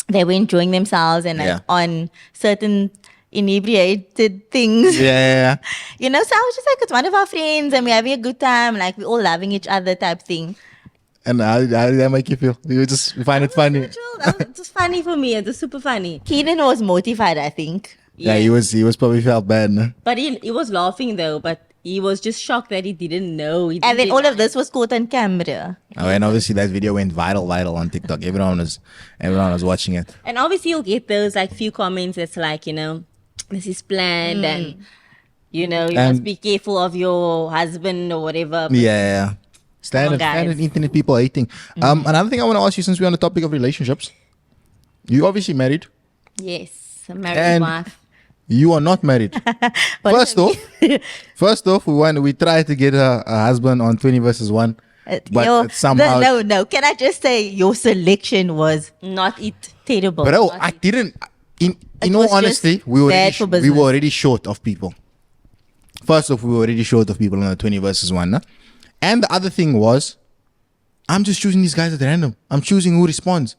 Speaker 2: they were enjoying themselves and like on certain inebriated things.
Speaker 1: Yeah.
Speaker 2: You know, so I was just like, it's one of our friends and we're having a good time. Like we're all loving each other type thing.
Speaker 1: And how did that make you feel? You just find it funny?
Speaker 3: It was funny for me. It was super funny.
Speaker 2: Keenan was mortified, I think.
Speaker 1: Yeah, he was probably felt bad, no?
Speaker 3: But he was laughing though, but he was just shocked that he didn't know.
Speaker 2: And then all of this was caught on camera.
Speaker 1: Oh, and obviously that video went viral on TikTok. Everyone was watching it.
Speaker 3: And obviously you'll get those like few comments that's like, you know, this is planned and, you know, you must be careful of your husband or whatever.
Speaker 1: Yeah. Standard internet people hating. Another thing I want to ask you, since we're on the topic of relationships, you obviously married.
Speaker 3: Yes, a married wife.
Speaker 1: You are not married. First off, we tried to get a husband on 20 versus 1. But somehow...
Speaker 2: No. Can I just say your selection was
Speaker 3: not terrible.
Speaker 1: Bro, I didn't... In all honesty, we were already short of people. First off, we were already short of people on the 20 versus 1. Nah? And the other thing was, I'm just choosing these guys at random. I'm choosing who responds.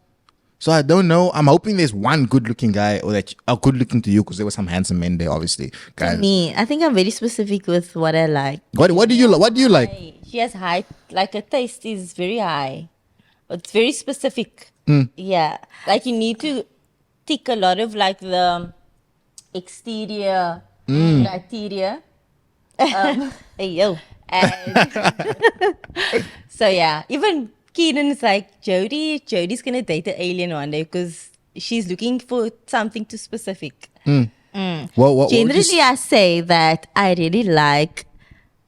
Speaker 1: So I don't know. I'm hoping there's one good-looking guy or that are good-looking to you because there were some handsome men there, obviously. Guys.
Speaker 2: To me, I think I'm very specific with what I like.
Speaker 1: What do you like?
Speaker 3: She has high, like her taste is very high. It's very specific.
Speaker 2: Yeah.
Speaker 3: Like you need to tick a lot of like the exterior criteria.
Speaker 2: Hey, yo.
Speaker 3: And so yeah, even Keenan is like, Jody's gonna date an alien one day because she's looking for something too specific.
Speaker 2: Generally, I say that I really like,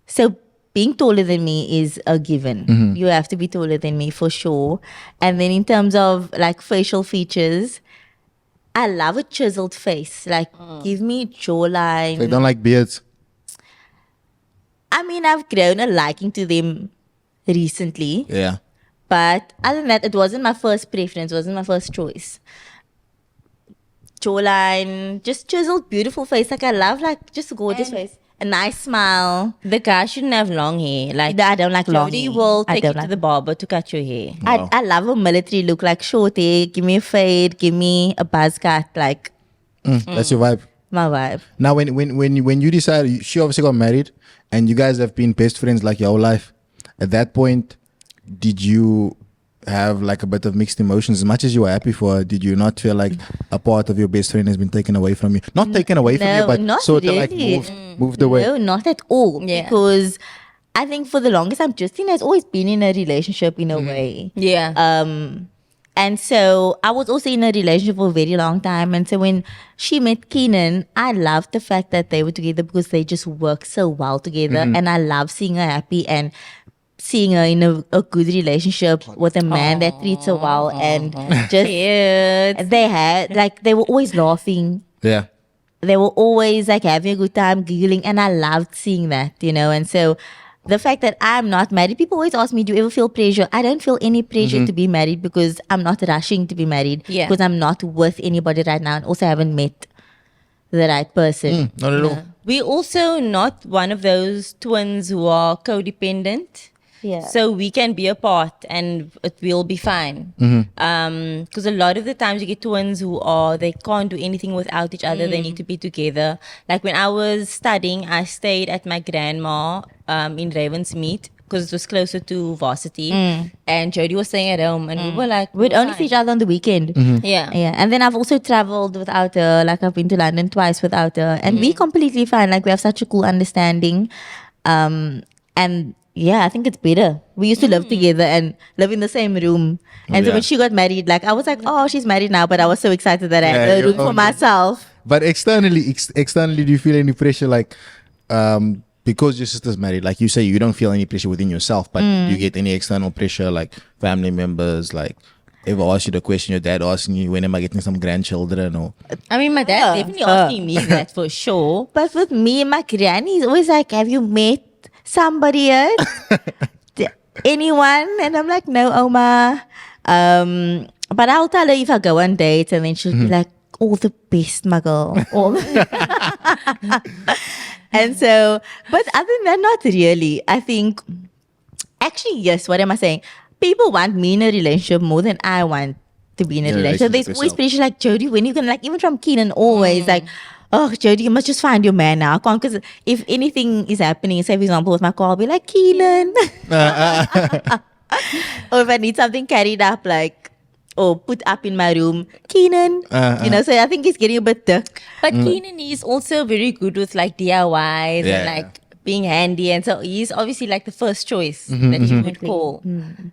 Speaker 2: so being taller than me is a given. You have to be taller than me for sure. And then in terms of like facial features, I love a chiseled face. Like give me jawline.
Speaker 1: They don't like beards.
Speaker 2: I mean, I've grown a liking to them recently.
Speaker 1: Yeah.
Speaker 2: But other than that, it wasn't my first preference. It wasn't my first choice. Jawline, just chiseled, beautiful face. Like I love like just a gorgeous face. A nice smile.
Speaker 3: The guy shouldn't have long hair. Like
Speaker 2: I don't like long hair.
Speaker 3: Jody will take you to the barber to cut your hair.
Speaker 1: Wow.
Speaker 2: I love a military look, like short hair. Give me a fade. Give me a buzz cut. Like
Speaker 1: That's your vibe.
Speaker 2: my vibe.
Speaker 1: Now, when you decided, she obviously got married, and you guys have been best friends like your whole life. At that point, did you have like a bit of mixed emotions? As much as you were happy for her, did you not feel like a part of your best friend has been taken away from you? Not taken away from you, but
Speaker 2: not
Speaker 1: sort of
Speaker 2: really.
Speaker 1: like moved away.
Speaker 2: No, not at all.
Speaker 3: Yeah.
Speaker 2: Because I think for the longest time, Justine has always been in a relationship in a way.
Speaker 3: Yeah.
Speaker 2: And so I was also in a relationship for a very long time. And so when she met Keenan, I loved the fact that they were together because they just work so well together. And I love seeing her happy and seeing her in a good relationship with a man that treats her well. And just, they were always laughing.
Speaker 1: Yeah.
Speaker 2: They were always like having a good time, giggling. And I loved seeing that, And so the fact that I'm not married, people always ask me, do you ever feel pressure? I don't feel any pressure to be married because I'm not rushing to be married.
Speaker 3: Yeah.
Speaker 2: Because I'm not with anybody right now and also haven't met the right person.
Speaker 1: Not at all.
Speaker 3: We also not one of those twins who are codependent.
Speaker 2: Yeah.
Speaker 3: So we can be apart and it will be fine. Because a lot of the times you get twins they can't do anything without each other. They need to be together. Like when I was studying, I stayed at my grandma in Ravensmead because it was closer to varsity. And Jodie was staying at home and we were like,
Speaker 2: We'd only see each other on the weekend.
Speaker 3: Yeah.
Speaker 2: Yeah. And then I've also traveled without her. Like I've been to London twice without her. And we completely fine. Like we have such a cool understanding. And yeah, I think it's better. We used to live together and live in the same room. And so
Speaker 1: Yeah.
Speaker 2: when she got married, like I was like, oh, she's married now. But I was so excited that I had a
Speaker 1: your
Speaker 2: room for
Speaker 1: own-
Speaker 2: myself.
Speaker 1: But externally, do you feel any pressure like because your sister's married? Like you say, you don't feel any pressure within yourself, but do you get any external pressure, like family members, like ever ask you the question, your dad asking you, when am I getting some grandchildren? Or
Speaker 3: I mean, my dad definitely asking me that for sure.
Speaker 2: But with me, my granny is always like, have you met somebody yet? Anyone? And I'm like, no, Oma. But I'll tell her if I go on dates and then she'll be like, all the best, my girl. And so, but other than that, not really. I think, actually, yes, what am I saying? People want me in a relationship more than I want to be in a
Speaker 1: In a
Speaker 2: relationship. There's
Speaker 1: relationship
Speaker 2: always
Speaker 1: yourself.
Speaker 2: pressure like, Jodie, when you can, like, even from Keenan, always like, oh, Jodie, you must just find your man now. Because if anything is happening, say, for example, with my car, I'll be like, Keenan. Or if I need something carried up, like, or put up in my room, Keenan. So I think he's getting a bit thick.
Speaker 3: But Keenan is also very good with like DIYs
Speaker 1: Yeah.
Speaker 3: and like being handy. And so he's obviously like the first choice that you would call.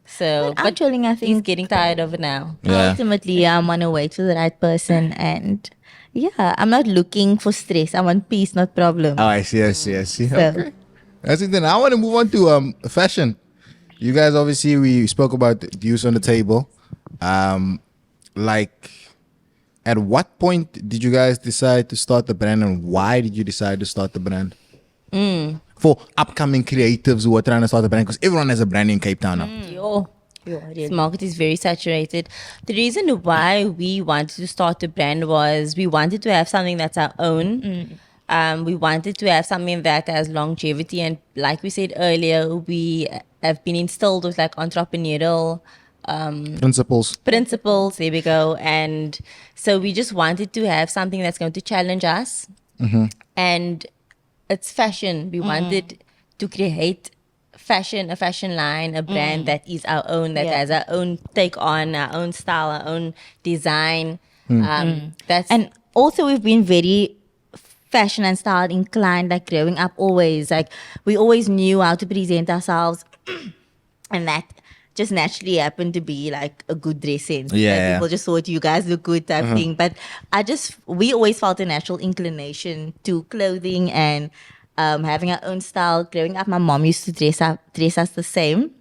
Speaker 3: So,
Speaker 2: I'm chilling, I
Speaker 3: he's
Speaker 2: think.
Speaker 3: getting tired of it now.
Speaker 1: Yeah.
Speaker 2: Ultimately, I'm on a way to the right person. And yeah, I'm not looking for stress. I want peace, not problem.
Speaker 1: Oh, I see.
Speaker 2: So,
Speaker 1: Okay. That's it then. I want to move on to fashion. You guys, obviously, we spoke about the views on the table. Like, at what point did you guys decide to start the brand, and why did you decide to start the brand? For upcoming creatives who are trying to start a brand, because everyone has a brand in Cape Town now.
Speaker 3: This market is very saturated. The reason why we wanted to start a brand was we wanted to have something that's our own. We wanted to have something that has longevity, and like we said earlier, we have been instilled with like entrepreneurial principles. There we go. And so we just wanted to have something that's going to challenge us. And it's fashion. We wanted to create a fashion line, a brand that is our own, that has our own take on, our own style, our own design. That's
Speaker 2: And also, we've been very fashion and style inclined, like growing up always. Like, we always knew how to present ourselves. And that just naturally happened to be like a good dress sense. Like,
Speaker 1: Yeah.
Speaker 2: people just thought you guys look good type thing. But we always felt a natural inclination to clothing and having our own style. Growing up, my mom used to dress us the same.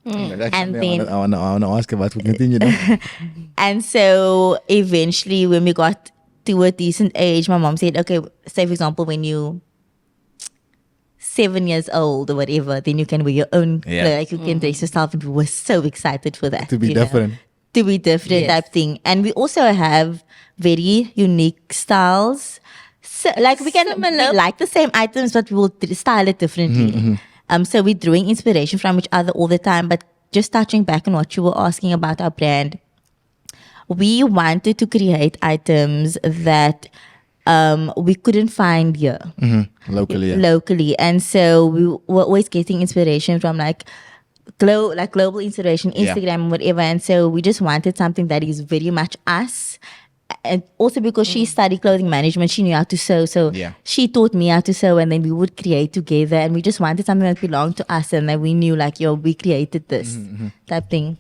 Speaker 2: And then-
Speaker 1: I want to ask about. We continue. Now.
Speaker 2: And so eventually, when we got to a decent age, my mom said, okay, say for example, when you 7 years old or whatever, then you can wear your own, like you can dress yourself. And we were so excited for that.
Speaker 1: To be
Speaker 2: you know,
Speaker 1: different.
Speaker 2: to be different type thing. And we also have very unique styles. So, like we like the same items, but we will style it differently. So we're drawing inspiration from each other all the time. But just touching back on what you were asking about our brand, we wanted to create items that we couldn't find here
Speaker 1: Locally, yeah.
Speaker 2: locally. And so we were always getting inspiration from like global inspiration, Instagram, whatever. And so we just wanted something that is very much us, and also because she studied clothing management, she knew how to sew. So
Speaker 1: Yeah.
Speaker 2: she taught me how to sew, and then we would create together. And we just wanted something that belonged to us, and then we knew like, yo, we created this type thing.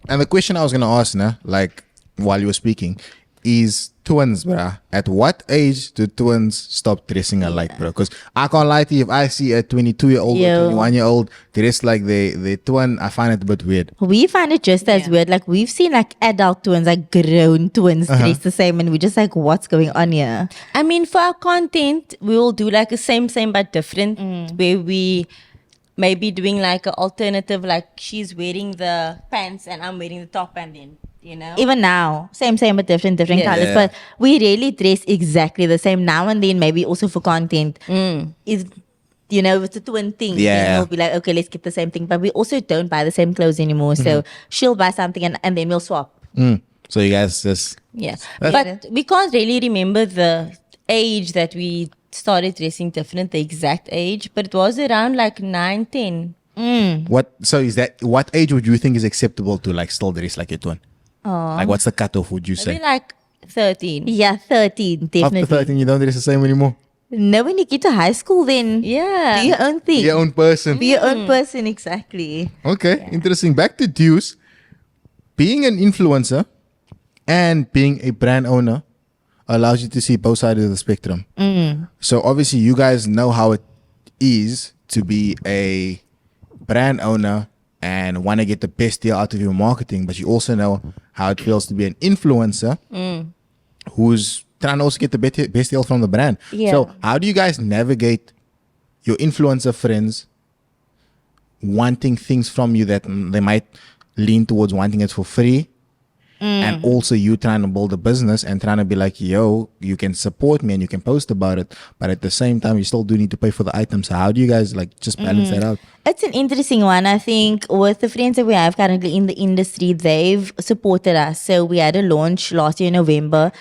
Speaker 1: And the question I was gonna ask, nah, like while you were speaking, is twins, bruh. At what age do twins stop dressing alike, bro? Because I can't lie to you, if I see a 22-year-old or
Speaker 2: Yo.
Speaker 1: 21-year-old dressed like they twin, I find it a bit weird.
Speaker 2: We find it just as weird. Like we've seen like adult twins, like grown twins dressed the same, and we're just like, what's going on here?
Speaker 3: I mean, for our content, we will do like a same but different, where we maybe doing like an alternative, like she's wearing the pants and I'm wearing the top, and then, you know.
Speaker 2: Even now, same but different
Speaker 3: Yes.
Speaker 2: colors.
Speaker 1: Yeah.
Speaker 2: But we really dress exactly the same now and then. Maybe also for content, is you know, it's a twin thing.
Speaker 1: Yeah.
Speaker 2: Then we'll be like, okay, let's get the same thing. But we also don't buy the same clothes anymore. So she'll buy something and then we'll swap.
Speaker 1: So you guys just
Speaker 3: Yeah. But we can't really remember the age that we started dressing different, the exact age, but it was around like 9, 10.
Speaker 1: what? So is that what age would you think is acceptable to like still dress like a twin? Like what's the cutoff? Would you say
Speaker 3: Maybe like 13.
Speaker 2: Yeah, 13, definitely.
Speaker 1: after 13 you don't dress the same anymore?
Speaker 2: No, when you get to high school, then
Speaker 3: Yeah.
Speaker 2: do your own thing.
Speaker 1: Your own person.
Speaker 2: Be your own person, exactly.
Speaker 1: Okay, interesting. Back to Dece. Being an influencer and being a brand owner allows you to see both sides of the spectrum. So obviously you guys know how it is to be a brand owner and want to get the best deal out of your marketing, but you also know how it feels to be an influencer who's trying to also get the best deal from the brand.
Speaker 2: Yeah.
Speaker 1: So how do you guys navigate your influencer friends wanting things from you that they might lean towards wanting it for free, and also you trying to build a business and trying to be like, yo, you can support me and you can post about it, but at the same time you still do need to pay for the items. So how do you guys like just balance that out?
Speaker 2: It's an interesting one. I think with the friends that we have currently in the industry, they've supported us. So we had a launch last year in November,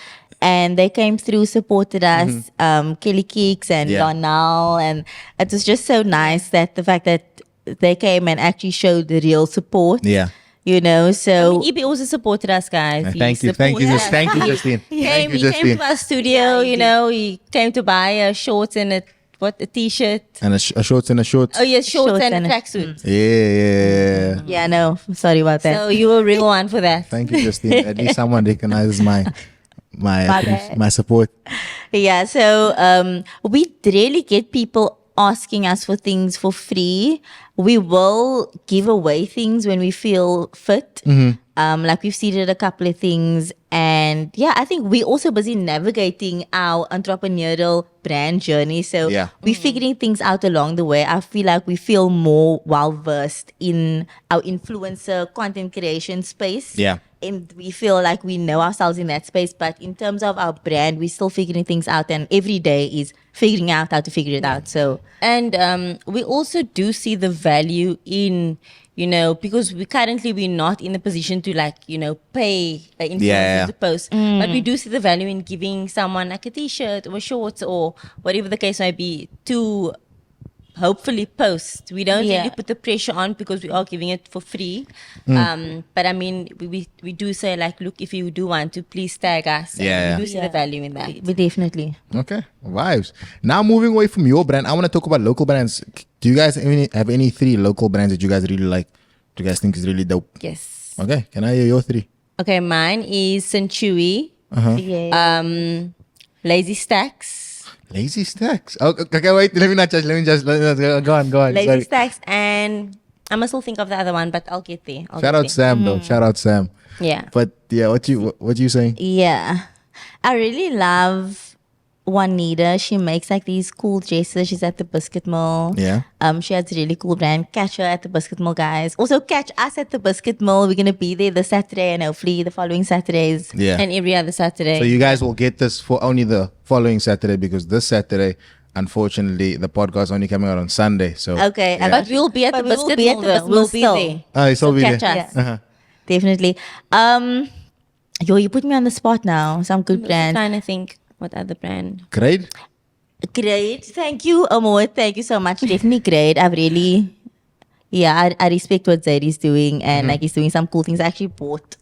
Speaker 2: and they came through, supported us, Kelly Keeks and
Speaker 1: Yeah.
Speaker 2: Lonal, and it was just so nice that the fact that they came and actually showed the real support.
Speaker 1: Yeah.
Speaker 2: You know, so
Speaker 3: EB also supported us, guys. He
Speaker 1: Thank you,
Speaker 3: supported us.
Speaker 1: thank you, Justine.
Speaker 3: He
Speaker 1: Thank you,
Speaker 3: came to
Speaker 1: Justine.
Speaker 3: our studio, you know, he came to buy a shorts and a t-shirt.
Speaker 1: And a shorts and a shorts.
Speaker 3: Oh yes, shorts
Speaker 2: Shorts
Speaker 3: and a
Speaker 2: and a-
Speaker 3: tracksuit.
Speaker 1: Yeah.
Speaker 2: yeah, no, sorry about that.
Speaker 3: So you were a real one for that.
Speaker 1: Thank you, Justine. At least someone recognizes my
Speaker 2: bad.
Speaker 1: support.
Speaker 2: Yeah, so we rarely get people asking us for things for free. We will give away things when we feel fit. Like we've seeded a couple of things, and yeah, I think we're also busy navigating our entrepreneurial brand journey. So
Speaker 1: Yeah.
Speaker 2: we're figuring things out along the way. I feel like we feel more well versed in our influencer content creation space.
Speaker 1: Yeah.
Speaker 2: And we feel like we know ourselves in that space, but in terms of our brand, we're still figuring things out, and every day is figuring out how to figure it out. So
Speaker 3: And we also do see the value in, you know, because we're not in a position to like, you know, pay an influencer
Speaker 1: Yeah.
Speaker 3: to post. But we do see the value in giving someone like a t-shirt or shorts or whatever the case might be to hopefully post. We don't
Speaker 2: Yeah.
Speaker 3: really put the pressure on because we are giving it for free. But I mean, we do say like, look, if you do want to, please tag us. And
Speaker 1: Yeah.
Speaker 3: we do see the value in that.
Speaker 2: we definitely.
Speaker 1: Okay, vibes. Now moving away from your brand, I want to talk about local brands. Do you guys have any 3 local brands that you guys really like? Do you guys think is really dope?
Speaker 3: Yes.
Speaker 1: Okay, can I hear your 3?
Speaker 3: Okay, mine is Century,
Speaker 2: Yeah.
Speaker 3: Lazy Stacks,
Speaker 1: Lazy Stacks. Oh, okay, wait. Let me not judge. Let me go on.
Speaker 3: Lazy
Speaker 1: Sorry.
Speaker 3: Stacks, and I must still think of the other one, but I'll get there.
Speaker 1: Shout out Sam though. Shout out Sam.
Speaker 3: Yeah.
Speaker 1: But yeah, what you saying?
Speaker 2: Yeah. I really love Juanita. She makes like these cool dresses. She's at the Biscuit Mill.
Speaker 1: Yeah.
Speaker 2: She has a really cool brand. Catch her at the Biscuit Mill, guys. Also catch us at the Biscuit Mill. We're gonna be there this Saturday and hopefully the following Saturdays.
Speaker 1: Yeah.
Speaker 3: And every other Saturday.
Speaker 1: So you guys will get this for only the following Saturday, because this Saturday, unfortunately, the podcast is only coming out on Sunday. So
Speaker 2: Okay,
Speaker 1: yeah.
Speaker 3: but we'll be at the
Speaker 2: But we will
Speaker 3: Biscuit
Speaker 2: be at
Speaker 3: Mill
Speaker 2: the
Speaker 3: though.
Speaker 2: Biscuit
Speaker 3: We'll
Speaker 2: Mill
Speaker 3: be
Speaker 2: still.
Speaker 3: there.
Speaker 1: it's all
Speaker 3: Catch
Speaker 1: there.
Speaker 3: us.
Speaker 2: Definitely. Yo, you put me on the spot now. Some good
Speaker 3: I'm
Speaker 2: brands.
Speaker 3: trying to think what other brand.
Speaker 1: Great.
Speaker 2: Great. Thank you, Amor. Thank you so much. Definitely great. I've really, I respect what Zadie's doing, and like he's doing some cool things. I actually bought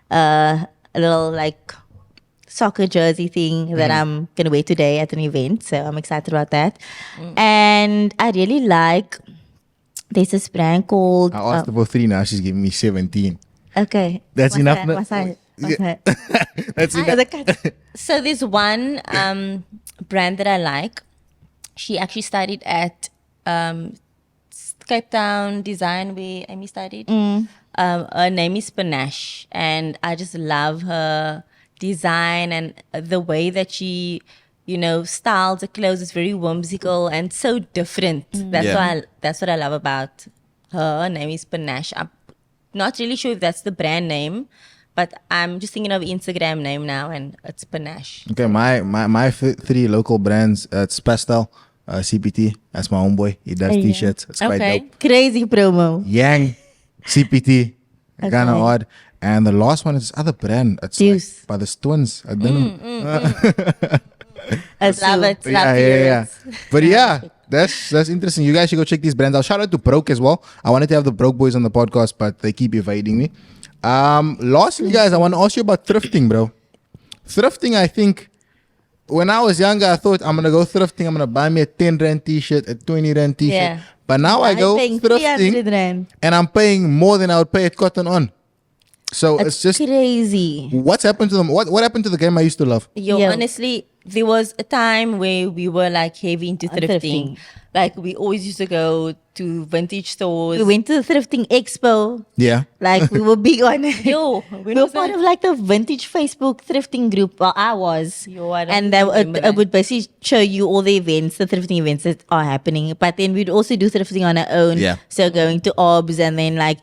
Speaker 2: a little like soccer jersey thing that I'm gonna wear today at an event. So I'm excited about that. And I really like. There's this brand called.
Speaker 1: I asked her for 3 now. She's giving me 17.
Speaker 2: Okay,
Speaker 1: That's
Speaker 2: What's
Speaker 1: enough.
Speaker 2: that?
Speaker 1: No?
Speaker 2: What's that?
Speaker 1: Yeah.
Speaker 2: What's that?
Speaker 1: That's
Speaker 2: Ah,
Speaker 1: enough.
Speaker 2: the cat.
Speaker 3: So there's one brand that I like. She actually studied at Cape Town Design where Amy studied. Her name is Panache, and I just love her design and the way that she, styles the clothes is very whimsical and so different. That's what I love about her. Her name is Panache. I'm not really sure if that's the brand name, but I'm just thinking of Instagram name now, and it's Panache.
Speaker 1: Okay, my 3 local brands. It's Pastel, CPT. That's my homeboy. He does
Speaker 2: Yeah.
Speaker 1: t-shirts. It's quite
Speaker 3: Okay.
Speaker 1: dope.
Speaker 2: Crazy promo.
Speaker 1: Yang, CPT, kind of
Speaker 2: Okay.
Speaker 1: odd. And the last one is this other brand. It's
Speaker 2: Juice.
Speaker 1: like by the twins. I don't know.
Speaker 3: Love it.
Speaker 1: Yeah. But yeah, that's interesting. You guys should go check these brands out. Shout out to Broke as well. I wanted to have the Broke boys on the podcast, but they keep evading me. Lastly, guys, I want to ask you about thrifting, bro. Thrifting, I think, when I was younger, I thought I'm gonna go thrifting. I'm gonna buy me a 10 rand t-shirt, a 20 rand t-shirt.
Speaker 3: Yeah.
Speaker 1: But now I go
Speaker 2: paying 300
Speaker 1: thrifting,
Speaker 2: rand.
Speaker 1: and I'm paying more than I would pay at Cotton On. So it's just
Speaker 2: crazy.
Speaker 1: what's happened to them. What happened to the game I used to love?
Speaker 2: Yeah.
Speaker 3: Honestly, there was a time where we were like heavy into thrifting.
Speaker 2: Thrifting.
Speaker 3: Like we always used to go to vintage stores.
Speaker 2: We went to the thrifting expo.
Speaker 1: Yeah.
Speaker 2: Like we were big on it.
Speaker 3: Yo,
Speaker 2: We were part of like the vintage Facebook thrifting group. Well, I was.
Speaker 3: Yo, I don't
Speaker 2: And that
Speaker 3: remember
Speaker 2: it
Speaker 3: that.
Speaker 2: would basically show you all the events, the thrifting events that are happening. But then we'd also do thrifting on our own.
Speaker 1: Yeah.
Speaker 2: So going to OBS and then like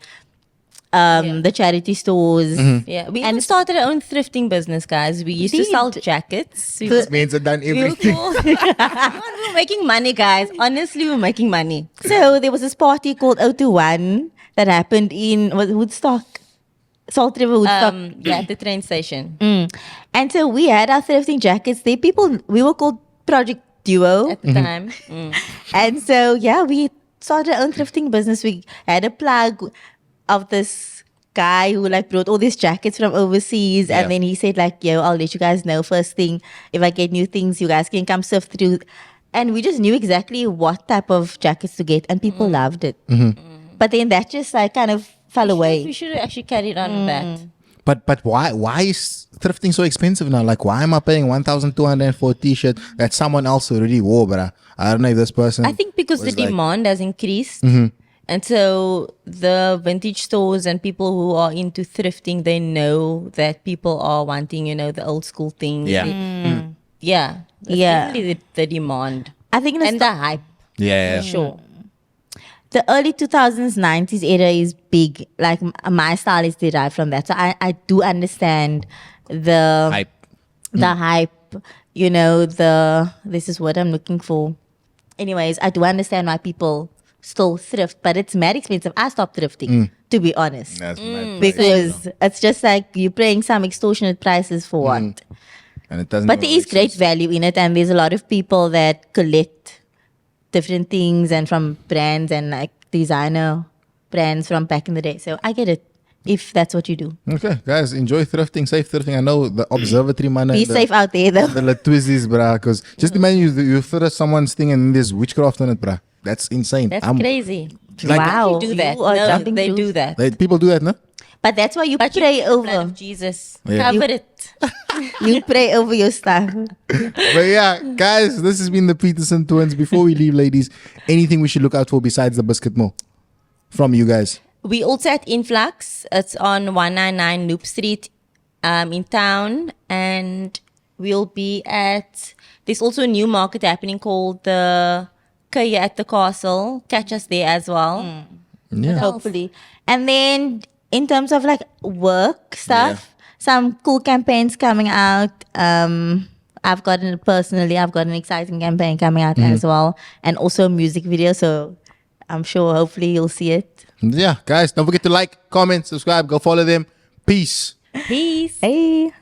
Speaker 2: the charity stores.
Speaker 3: Yeah, we even started our own thrifting business, guys. We used to sell jackets. We
Speaker 1: This means I've done everything.
Speaker 3: we were making money, guys. Honestly, we were making money.
Speaker 2: So there was this party called 021 that happened in Woodstock. Salt River Woodstock.
Speaker 3: Yeah, at the train station
Speaker 2: And so we had our thrifting jackets. We were called Project Duo.
Speaker 3: at the time.
Speaker 2: And so, yeah, we started our own thrifting business. We had a plug of this guy who like brought all these jackets from overseas.
Speaker 1: Yeah.
Speaker 2: And then he said like, yo, I'll let you guys know first thing. If I get new things, you guys can come surf through. And we just knew exactly what type of jackets to get. And people loved it. But then that just like kind of fell
Speaker 3: We
Speaker 2: away.
Speaker 3: should have actually carried on with that.
Speaker 1: But why is thrifting so expensive now? Like, why am I paying 1,200 for a t-shirt that someone else already wore? But I don't know if this person.
Speaker 3: I think because the
Speaker 1: was like-
Speaker 3: demand has increased. And so the vintage stores and people who are into thrifting, they know that people are wanting, the old school things.
Speaker 1: Yeah.
Speaker 3: Yeah. That's
Speaker 2: Yeah.
Speaker 3: definitely the demand.
Speaker 2: I think
Speaker 3: And the hype.
Speaker 1: Yeah.
Speaker 3: Sure.
Speaker 2: the early 2000s, 90s era is big. Like my style is derived from that. So I do understand the
Speaker 1: Hype.
Speaker 2: the hype, this is what I'm looking for. Anyways, I do understand why people still thrift, but it's mad expensive. I stopped thrifting, to be honest.
Speaker 1: That's my
Speaker 2: Because it's just like you're paying some extortionate prices for what?
Speaker 1: and it doesn't.
Speaker 2: But there
Speaker 1: even
Speaker 2: is
Speaker 1: make
Speaker 2: great
Speaker 1: sense.
Speaker 2: value in it, and there's a lot of people that collect different things and from brands and like designer brands from back in the day. So I get it if that's what you do.
Speaker 1: Okay, guys, enjoy thrifting, safe thrifting. I know the observatory man.
Speaker 2: Be safe out there though.
Speaker 1: The Latwizzies, bruh. Because just imagine you throw someone's thing and there's witchcraft on it, bruh. That's insane.
Speaker 3: That's
Speaker 1: I'm-
Speaker 3: crazy.
Speaker 1: Like-
Speaker 2: Wow,
Speaker 3: They do that.
Speaker 2: you are
Speaker 3: No,
Speaker 2: jumping
Speaker 3: they
Speaker 2: through.
Speaker 3: do that.
Speaker 1: People do that, no?
Speaker 2: But that's why you
Speaker 3: But you
Speaker 2: pray
Speaker 3: put the blood
Speaker 2: over.
Speaker 3: of Jesus.
Speaker 1: Yeah.
Speaker 3: Cover it.
Speaker 2: You pray over your stuff.
Speaker 1: But yeah, guys, this has been the Petersen twins. Before we leave, ladies, anything we should look out for besides the biscuit mill from you guys?
Speaker 3: We also at Influx. It's on 199 Loop Street in town. And we'll be at... There's also a new market happening called the Kaya at the Castle. Catch us there as well.
Speaker 1: Yeah.
Speaker 2: Hopefully. And then in terms of like work stuff, some cool campaigns coming out. I've got an exciting campaign coming out as well. And also a music video. So I'm sure hopefully you'll see it.
Speaker 1: Yeah, guys, don't forget to like, comment, subscribe, go follow them. Peace.
Speaker 3: Peace.
Speaker 2: Hey.